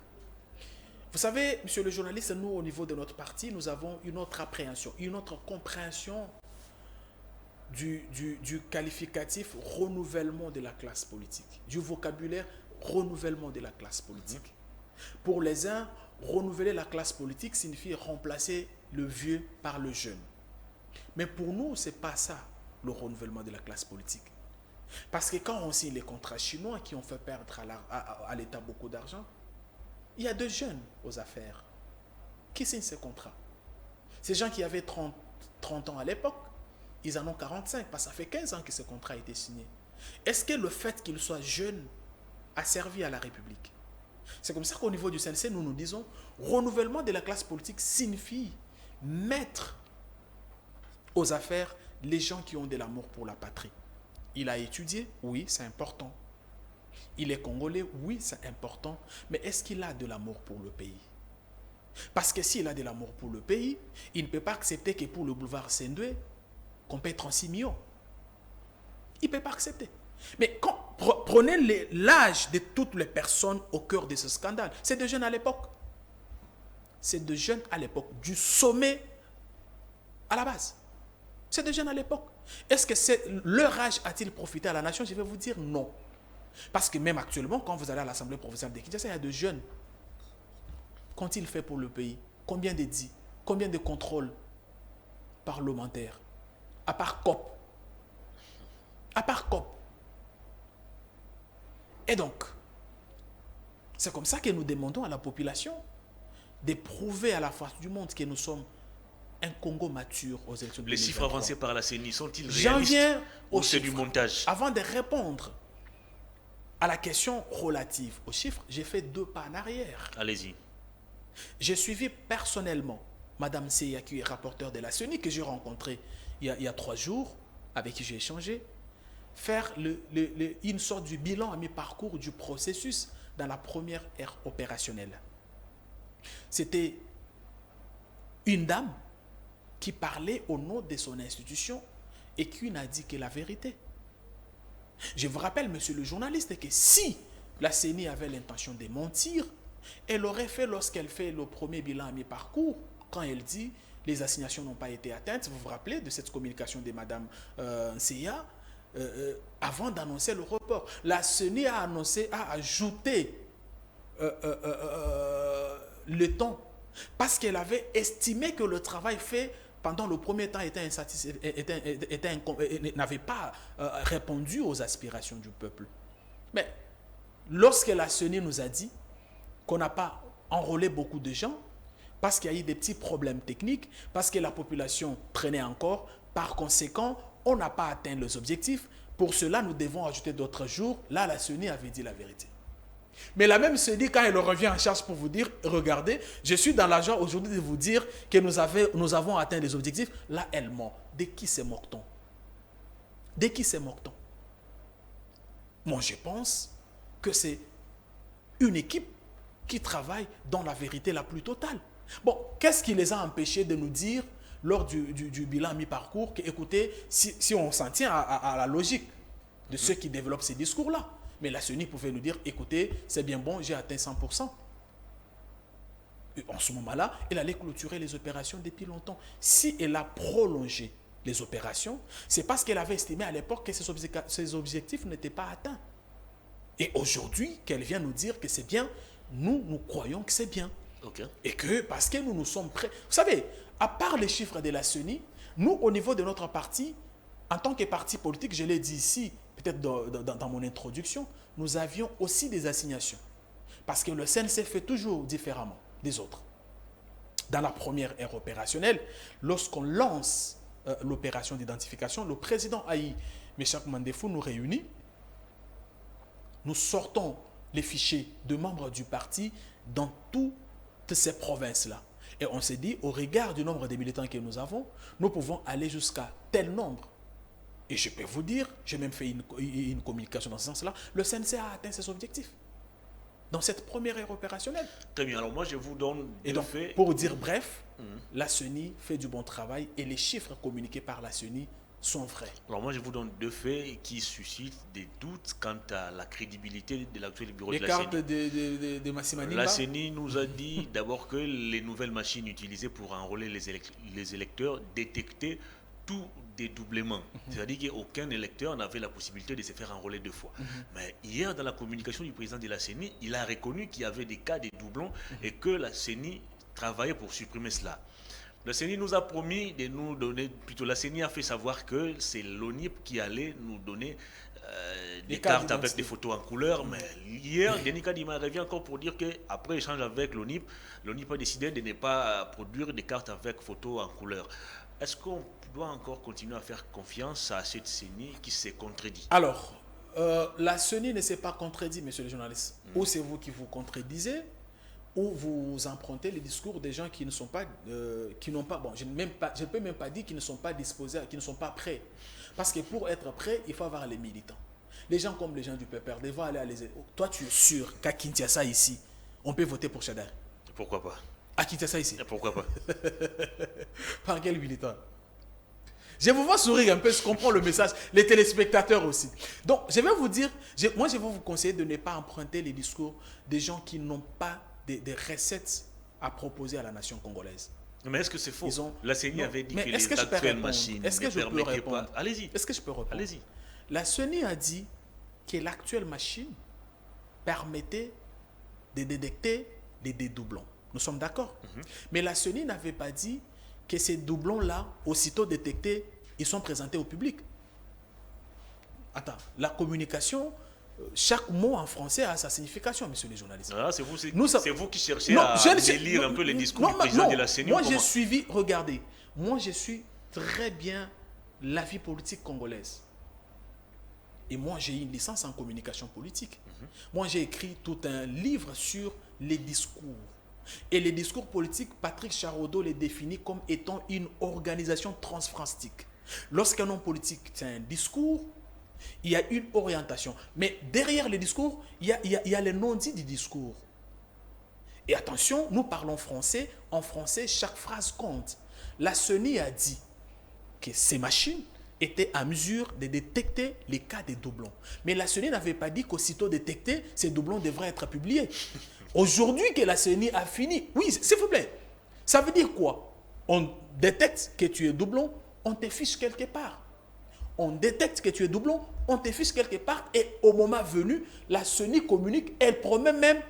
Vous savez, monsieur le journaliste, nous, au niveau de notre parti, nous avons une autre appréhension, une autre compréhension du qualificatif renouvellement de la classe politique, du vocabulaire renouvellement de la classe politique. Pour les uns, renouveler la classe politique signifie remplacer le vieux par le jeune. Mais pour nous, ce n'est pas ça, le renouvellement de la classe politique. Parce que quand on signe les contrats chinois qui ont fait perdre à l'État beaucoup d'argent, il y a deux jeunes aux affaires qui signent ces contrats. Ces gens qui avaient 30 ans à l'époque, ils en ont 45, parce que ça fait 15 ans que ce contrat a été signé. Est-ce que le fait qu'ils soient jeunes a servi à la République? C'est comme ça qu'au niveau du CNC, nous nous disons, renouvellement de la classe politique signifie mettre aux affaires les gens qui ont de l'amour pour la patrie. Il a étudié, oui, c'est important. Il est congolais, oui, c'est important. Mais est-ce qu'il a de l'amour pour le pays? Parce que s'il a de l'amour pour le pays, il ne peut pas accepter que pour le boulevard Sendoué, qu'on paye 36 millions. Il ne peut pas accepter. Mais prenez l'âge de toutes les personnes au cœur de ce scandale. C'est des jeunes à l'époque. C'est des jeunes à l'époque, du sommet à la base. C'est des jeunes à l'époque. Est-ce que leur âge a-t-il profité à la nation? Je vais vous dire non. Parce que même actuellement, quand vous allez à l'Assemblée provinciale de Kinshasa, il y a des jeunes. Qu'ont-ils fait pour le pays? Combien d'édits? Combien de contrôles parlementaires? À part COP. À part COP. Et donc, c'est comme ça que nous demandons à la population de prouver à la face du monde que nous sommes un Congo mature aux élections de 2023. Les chiffres avancés par la CENI sont-ils J'en réalistes viens ou c'est du montage? Avant de répondre à la question relative aux chiffres, j'ai fait 2 pas en arrière. Allez-y. J'ai suivi personnellement Mme Seya, qui est rapporteure de la CENI, que j'ai rencontrée il y a 3 jours, avec qui j'ai échangé, faire une sorte du bilan à mi-parcours du processus dans la première ère opérationnelle. C'était une dame qui parlait au nom de son institution et qui n'a dit que la vérité. Je vous rappelle, monsieur le journaliste, que si la CENI avait l'intention de mentir, elle aurait fait, lorsqu'elle fait le premier bilan à mi-parcours, quand elle dit les assignations n'ont pas été atteintes, vous vous rappelez de cette communication de Mme Seya, avant d'annoncer le report. La CENI a ajouté le temps parce qu'elle avait estimé que le travail fait pendant le premier temps n'avait pas répondu aux aspirations du peuple. Mais lorsque la CENI nous a dit qu'on n'a pas enrôlé beaucoup de gens, parce qu'il y a eu des petits problèmes techniques, parce que la population traînait encore, par conséquent, on n'a pas atteint les objectifs. Pour cela, nous devons ajouter d'autres jours. Là, la CENI avait dit la vérité. Mais la même CENI, quand elle revient en charge pour vous dire, regardez, je suis dans la joie aujourd'hui de vous dire que nous avons atteint les objectifs, là, elle ment. De qui se moque-t-on? De qui se moque-t-on? Moi, je pense que c'est une équipe qui travaille dans la vérité la plus totale. Bon, qu'est-ce qui les a empêchés de nous dire lors du bilan mi-parcours que, écoutez, si on s'en tient à la logique de ceux qui développent ces discours-là, mais la CENI pouvait nous dire, écoutez, c'est bien bon, j'ai atteint 100%. Et en ce moment-là, elle allait clôturer les opérations depuis longtemps. Si elle a prolongé les opérations, c'est parce qu'elle avait estimé à l'époque que ces objectifs n'étaient pas atteints. Et aujourd'hui, qu'elle vient nous dire que c'est bien, nous croyons que c'est bien. Okay. Et que, parce que nous sommes prêts. Vous savez, à part les chiffres de la CENI, nous, au niveau de notre parti, en tant que parti politique, je l'ai dit ici, peut-être dans mon introduction, nous avions aussi des assignations. Parce que le CNC fait toujours différemment des autres. Dans la première ère opérationnelle, lorsqu'on lance l'opération d'identification, le président Aïe Meshak Mandefou nous réunit. Nous sortons les fichiers de membres du parti dans toutes ces provinces-là. Et on s'est dit, au regard du nombre de militants que nous avons, nous pouvons aller jusqu'à tel nombre. Et je peux vous dire, j'ai même fait une communication dans ce sens-là, le CNC a atteint ses objectifs dans cette première ère opérationnelle. Très bien, alors moi je vous donne et donc, faits. Pour dire bref, la CENI fait du bon travail et les chiffres communiqués par la CENI sont vrais. Alors moi je vous donne 2 faits qui suscitent des doutes quant à la crédibilité de l'actuel bureau de la CENI. Les cartes de Massima Nimba. La CENI nous a dit d'abord que les nouvelles machines utilisées pour enrôler les électeurs détectaient tout dédoublement. C'est-à-dire qu'aucun électeur n'avait la possibilité de se faire enrôler 2 fois. Mais hier, dans la communication du président de la CENI, il a reconnu qu'il y avait des cas de doublons et que la CENI travaillait pour supprimer cela. La CENI nous a promis de nous donner, plutôt la CENI a fait savoir que c'est l'ONIP qui allait nous donner des cartes avec des photos en couleur. Mais hier, Denis Kadima revient encore pour dire qu'après échange avec l'ONIP a décidé de ne pas produire des cartes avec photos en couleur. Est-ce qu'on doit encore continuer à faire confiance à cette CENI qui s'est contredit? Alors, la CENI ne s'est pas contredit, monsieur le journaliste. Ou c'est vous qui vous contredisez, ou vous empruntez les discours des gens qui ne sont pas, qui n'ont pas, bon, je ne peux même pas dire qu'ils ne sont pas disposés, qu'ils ne sont pas prêts. Parce que pour être prêt, il faut avoir les militants. Les gens comme les gens du PPRD vont aller à les... Toi, tu es sûr qu'à Kinshasa ici, on peut voter pour Chadar? Pourquoi pas? À Kinshasa ici? Pourquoi pas? Par quel militant? Je vous vois sourire un peu, je comprends le message, les téléspectateurs aussi. Donc, je vais vous dire, moi je vais vous conseiller de ne pas emprunter les discours des gens qui n'ont pas des recettes à proposer à la nation congolaise. Mais est-ce que c'est faux? La CENI avait dit que les actuelles machines ne permettaient pas... Allez-y. Est-ce que je peux répondre? Allez-y. La CENI a dit que l'actuelle machine permettait de détecter les dédoublons. Nous sommes d'accord? Mais la CENI n'avait pas dit que ces doublons-là, aussitôt détectés, ils sont présentés au public. Attends, la communication, chaque mot en français a sa signification, monsieur les journalistes. Ah, c'est vous qui cherchez à lire un peu les discours du président de la CENI. Moi, j'ai suivi, regardez, moi, je suis très bien la vie politique congolaise. Et moi, j'ai une licence en communication politique. Moi, j'ai écrit tout un livre sur les discours. Et les discours politiques, Patrick Charodeau les définit comme étant une organisation transfrancistique. Lorsqu'un homme politique tient un discours, il y a une orientation. Mais derrière les discours, il y a les non-dits du discours. Et attention, nous parlons français. En français, chaque phrase compte. La CENI a dit que ces machines étaient à mesure de détecter les cas de doublons. Mais la CENI n'avait pas dit qu'aussitôt détectés, ces doublons devraient être publiés. Aujourd'hui que la CENI a fini, oui, s'il vous plaît, ça veut dire quoi? On détecte que tu es doublon, on te fiche quelque part. On détecte que tu es doublon, on te fiche quelque part, et au moment venu, la CENI communique, elle promet même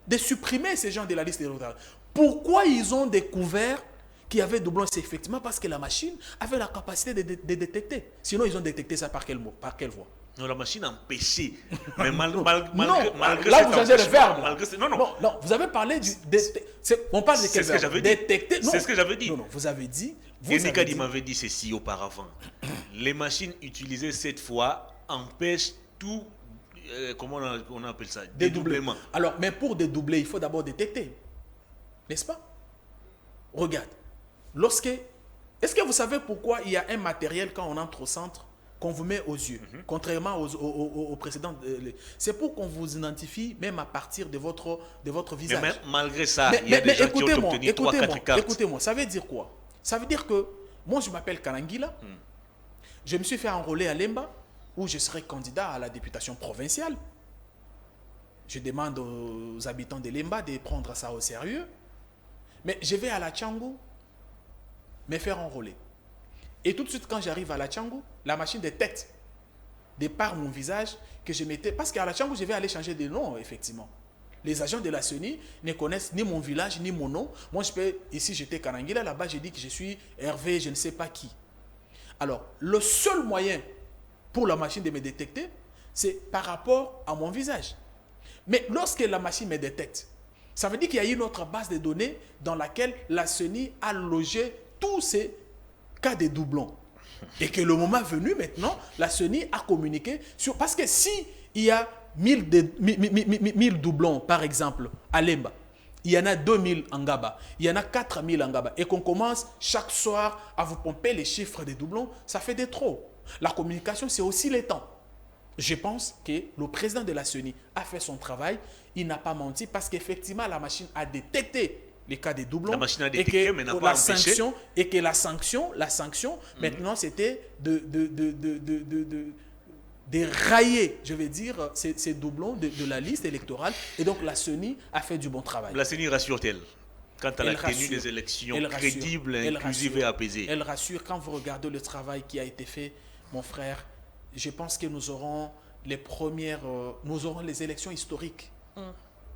de supprimer ces gens de la liste électorale. Pourquoi ils ont découvert qu'il y avait doublon? C'est effectivement parce que la machine avait la capacité de détecter. Sinon, ils ont détecté ça par quelle voie? Non, la machine a empêché. Mais malgré là, vous changez le verbe. Non, vous avez parlé du... on parle de quel verbe? Détecter. C'est ce que j'avais dit. Non, vous avez dit... Denis Kadi m'avait dit ceci auparavant. Les machines utilisées cette fois empêchent tout... comment on appelle ça? Dédoublement. Alors, mais pour dédoubler, il faut d'abord détecter. N'est-ce pas? Regarde. Est-ce que vous savez pourquoi il y a un matériel quand on entre au centre qu'on vous met aux yeux, contrairement aux précédents? C'est pour qu'on vous identifie même à partir de votre visage. Mais malgré ça, il y a des gens qui ont obtenu 3-4 cartes. Écoutez-moi, ça veut dire quoi? Ça veut dire que moi, je m'appelle Kanangila. Je me suis fait enrôler à Lemba, où je serai candidat à la députation provinciale. Je demande aux habitants de Lemba de prendre ça au sérieux. Mais je vais à la Tchangou me faire enrôler. Et tout de suite, quand j'arrive à la Tchangou, la machine détecte de par mon visage que je m'étais... Parce qu'à la Tchangou, je vais aller changer de nom, effectivement. Les agents de la CENI ne connaissent ni mon village, ni mon nom. Moi, ici, j'étais Kanangila. Là-bas, j'ai dit que je suis Hervé, je ne sais pas qui. Alors, le seul moyen pour la machine de me détecter, c'est par rapport à mon visage. Mais lorsque la machine me détecte, ça veut dire qu'il y a une autre base de données dans laquelle la CENI a logé tous ces cas de doublons. Et que le moment venu, maintenant, la CENI a communiqué sur... Parce que si il y a 1000 doublons, par exemple, à Lemba, il y en a 2000 en Gaba, il y en a 4000 en Gaba, et qu'on commence chaque soir à vous pomper les chiffres des doublons, ça fait des trop. La communication, c'est aussi les temps. Je pense que le président de la CENI a fait son travail, il n'a pas menti, parce qu'effectivement, la machine a détecté les cas des doublons. La machine a détecté, mais n'a pas empêché. Et que la sanction maintenant, c'était de railler, je vais dire, ces doublons de la liste électorale. Et donc, la CENI a fait du bon travail. La CENI rassure-t-elle quant à la tenue des élections crédibles, inclusives et apaisées? Elle rassure. Quand vous regardez le travail qui a été fait, mon frère, je pense que nous aurons les élections historiques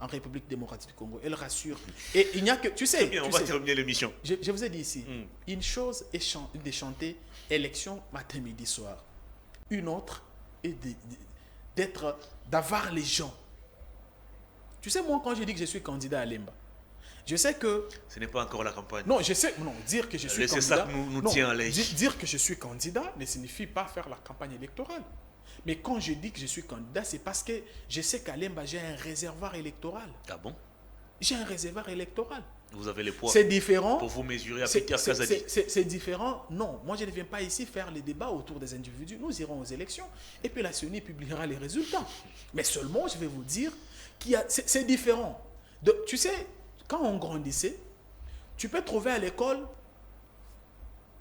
en République démocratique du Congo. Elle rassure. Et il n'y a que... Tu sais... Bien, on va terminer l'émission. Je vous ai dit ici, une chose est de chanter élection matin, midi, soir. Une autre est d'avoir les gens. Tu sais, moi, quand je dis que je suis candidat à Lemba, je sais que... Ce n'est pas encore la campagne. Non, je sais... Non, dire que je suis candidat... C'est ça qui nous tient à l'œil. Dire que je suis candidat ne signifie pas faire la campagne électorale. Mais quand je dis que je suis candidat, c'est parce que je sais qu'à Lemba, j'ai un réservoir électoral. Ah bon? J'ai un réservoir électoral. Vous avez les poids. C'est différent. Pour vous mesurer à Peter Kazadi. C'est différent. Non, moi je ne viens pas ici faire les débats autour des individus. Nous irons aux élections et puis la CENI publiera les résultats. Mais seulement, je vais vous dire c'est différent. Tu sais, quand on grandissait, tu peux trouver à l'école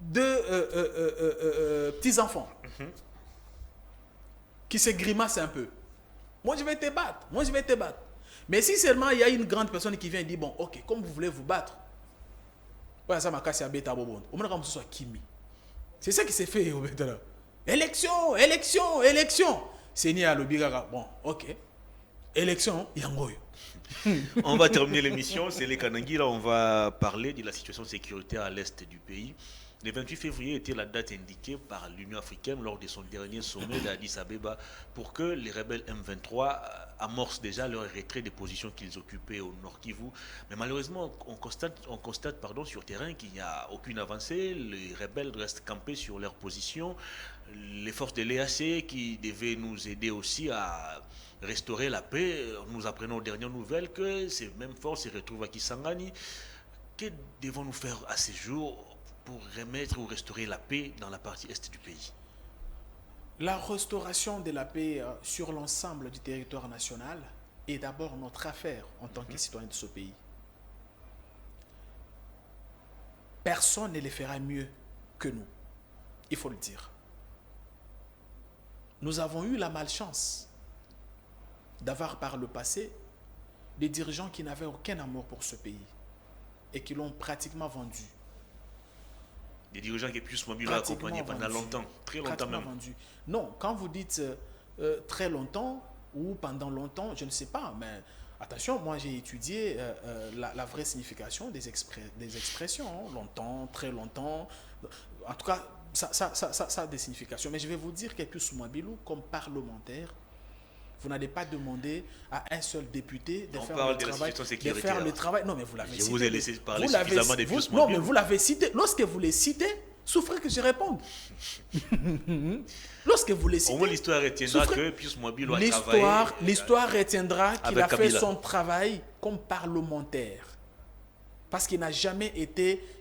deux petits-enfants qui se grimacent un peu. Moi, je vais te battre. Moi, je vais te battre. Mais si seulement il y a une grande personne qui vient et dit, bon, ok, comme vous voulez vous battre, c'est ça qui s'est fait au maintenant. Élection, élection, élection. C'est ni à l'obigaga. Bon, ok. Élection, yangoyo. On va terminer l'émission. C'est les Kanangi. Là, on va parler de la situation sécuritaire à l'est du pays. Le 28 février était la date indiquée par l'Union africaine lors de son dernier sommet d'Addis Abeba pour que les rebelles M23 amorcent déjà leur retrait des positions qu'ils occupaient au Nord Kivu. Mais malheureusement, on constate sur terrain qu'il n'y a aucune avancée. Les rebelles restent campés sur leurs positions. Les forces de l'EAC qui devaient nous aider aussi à restaurer la paix, nous apprenons aux dernières nouvelles que ces mêmes forces se retrouvent à Kisangani. Que devons-nous faire à ces jours pour remettre ou restaurer la paix dans la partie est du pays? La restauration de la paix sur l'ensemble du territoire national est d'abord notre affaire en tant que citoyen de ce pays. Personne ne le fera mieux que nous. Il faut le dire. Nous avons eu la malchance d'avoir par le passé des dirigeants qui n'avaient aucun amour pour ce pays et qui l'ont pratiquement vendu. Des dirigeants qui puissent mobiles accompagner pendant longtemps, très longtemps même. Vendu. Non, quand vous dites très longtemps ou pendant longtemps, je ne sais pas, mais attention, moi j'ai étudié la vraie signification des expressions, hein, longtemps, très longtemps, en tout cas, ça a des significations. Mais je vais vous dire que plus Mouabilou, comme parlementaire, vous n'allez pas demander à un seul député de faire le travail. Non, mais vous l'avez cité. Je vous ai laissé parler suffisamment des Pius Mouabilou. Non, mais vous l'avez cité. Lorsque vous les citez, souffrez que je réponde. Lorsque vous les citez. Au moins, l'histoire retiendra que Pius Mouabilou a travaillé. L'histoire retiendra qu'il a fait son travail comme parlementaire. Parce qu'il n'a jamais eu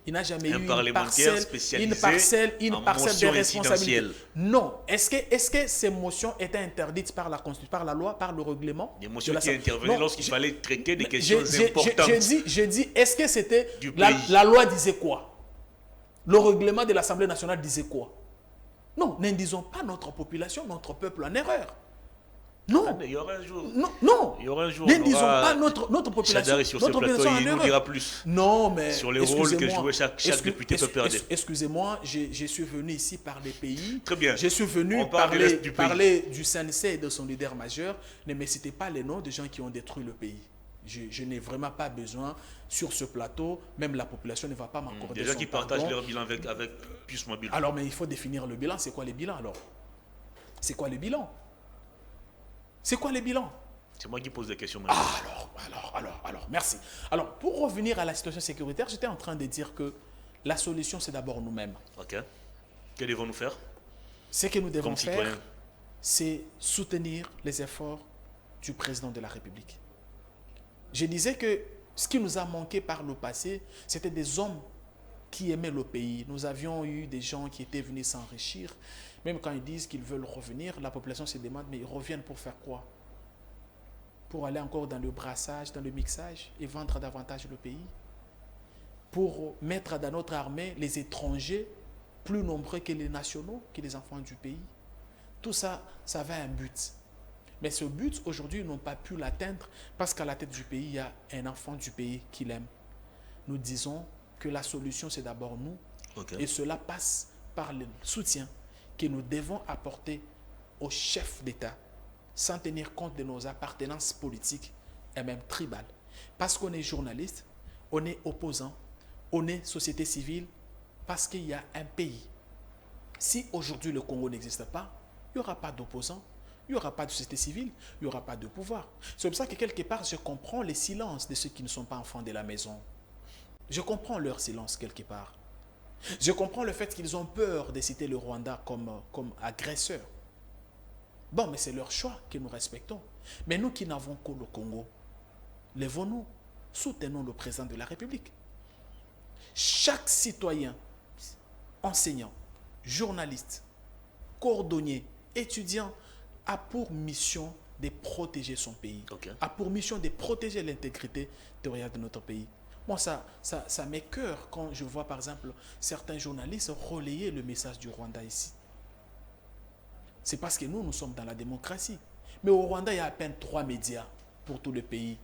une parcelle de responsabilité. Non. Est-ce que ces motions étaient interdites par la loi, par le règlement? Des motions qui intervenaient lorsqu'il fallait traiter des questions importantes. Je dis, est-ce que c'était... La loi disait quoi? Le règlement de l'Assemblée nationale disait quoi? Non, n'induisons pas notre population, notre peuple en erreur. Non. Il y aura un jour. Non. Il y aura un jour. Ne disons pas notre population. Sur notre population il nous dira plus. Non, mais. Sur les rôles que jouait chaque député peut perdre. Excusez-moi, je suis venu ici parler pays. Très bien. Je suis venu parler du CNC et de son leader majeur. Ne me citez pas les noms de gens qui ont détruit le pays. Je n'ai vraiment pas besoin sur ce plateau. Même la population ne va pas m'accorder. Des gens qui partagent leur bilan avec Pius Mouabilou. Alors, mais il faut définir le bilan. C'est quoi les bilans alors? C'est quoi les bilans? C'est quoi les bilans? C'est moi qui pose des questions. Alors, merci. Alors, pour revenir à la situation sécuritaire, j'étais en train de dire que la solution, c'est d'abord nous-mêmes. Ok. Que devons-nous faire Ce que nous devons comme faire, citoyens? c'est soutenir les efforts du président de la République. Je disais que ce qui nous a manqué par le passé, c'était des hommes qui aimaient le pays. Nous avions eu des gens qui étaient venus s'enrichir. Même quand ils disent qu'ils veulent revenir, la population se demande, mais ils reviennent pour faire quoi? Pour aller encore dans le brassage, dans le mixage et vendre davantage le pays? Pour mettre dans notre armée les étrangers plus nombreux que les nationaux, que les enfants du pays? Tout ça, ça avait un but. Mais ce but, aujourd'hui, ils n'ont pas pu l'atteindre parce qu'à la tête du pays, il y a un enfant du pays qui l'aime. Nous disons que la solution, c'est d'abord nous. Okay. Et cela passe par le soutien que nous devons apporter aux chefs d'État sans tenir compte de nos appartenances politiques et même tribales. Parce qu'on est journaliste, on est opposant, on est société civile, parce qu'il y a un pays. Si aujourd'hui le Congo n'existe pas, il n'y aura pas d'opposants, il n'y aura pas de société civile, il n'y aura pas de pouvoir. C'est pour ça que quelque part, je comprends les silences de ceux qui ne sont pas enfants de la maison. Je comprends leur silence quelque part. Je comprends le fait qu'ils ont peur de citer le Rwanda comme agresseur. Bon, mais c'est leur choix que nous respectons. Mais nous qui n'avons que le Congo, lèvons-nous, soutenons le président de la République. Chaque citoyen, enseignant, journaliste, cordonnier, étudiant, a pour mission de protéger son pays, a pour mission de protéger l'intégrité territoriale de notre pays. Moi, ça m'écoeure quand je vois, par exemple, certains journalistes relayer le message du Rwanda ici. C'est parce que nous sommes dans la démocratie. Mais au Rwanda, il y a à peine 3 médias pour tout le pays.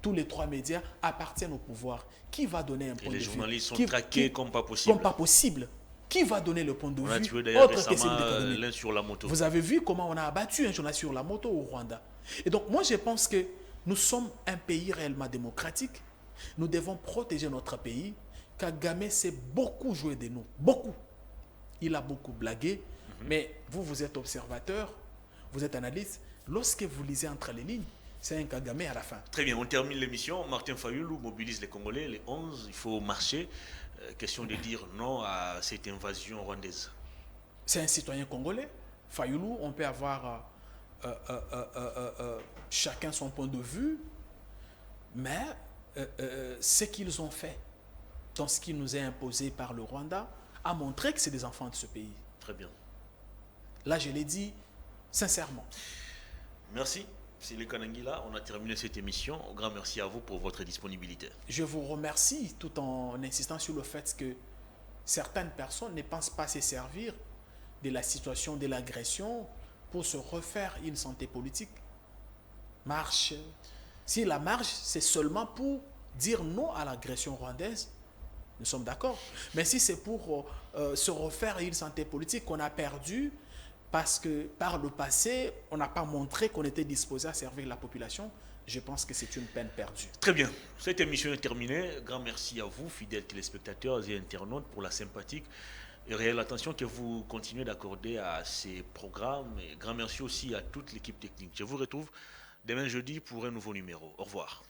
Tous les 3 médias appartiennent au pouvoir. Qui va donner un point de vue? Les journalistes sont traqués comme pas possible. Comme pas possible. Qui va donner le point de vue? On a tué d'ailleurs récemment l'un sur la moto. Vous avez vu comment on a abattu un journaliste sur la moto au Rwanda. Et donc, moi, je pense que nous sommes un pays réellement démocratique. Nous devons protéger notre pays. Kagame s'est beaucoup joué de nous. Beaucoup. Il a beaucoup blagué. Mais vous êtes observateur, vous êtes analyste. Lorsque vous lisez entre les lignes, c'est un Kagame à la fin. Très bien, on termine l'émission. Martin Fayulu mobilise les Congolais. Les 11, il faut marcher. Question de dire non à cette invasion rwandaise. C'est un citoyen congolais. Fayulu, on peut avoir chacun son point de vue, mais ce qu'ils ont fait dans ce qui nous est imposé par le Rwanda a montré que c'est des enfants de ce pays. Très bien. Là, je l'ai dit sincèrement. Merci. C'est le Kanangila. On a terminé cette émission. Un grand merci à vous pour votre disponibilité. Je vous remercie tout en insistant sur le fait que certaines personnes ne pensent pas se servir de la situation de l'agression pour se refaire une santé politique. Marche. Si la marche, c'est seulement pour dire non à l'agression rwandaise, nous sommes d'accord. Mais si c'est pour se refaire une santé politique qu'on a perdue, parce que par le passé, on n'a pas montré qu'on était disposé à servir la population, je pense que c'est une peine perdue. Très bien. Cette émission est terminée. Grand merci à vous, fidèles téléspectateurs et internautes, pour la sympathique et réelle attention que vous continuez d'accorder à ces programmes. Et grand merci aussi à toute l'équipe technique. Je vous retrouve demain jeudi pour un nouveau numéro. Au revoir.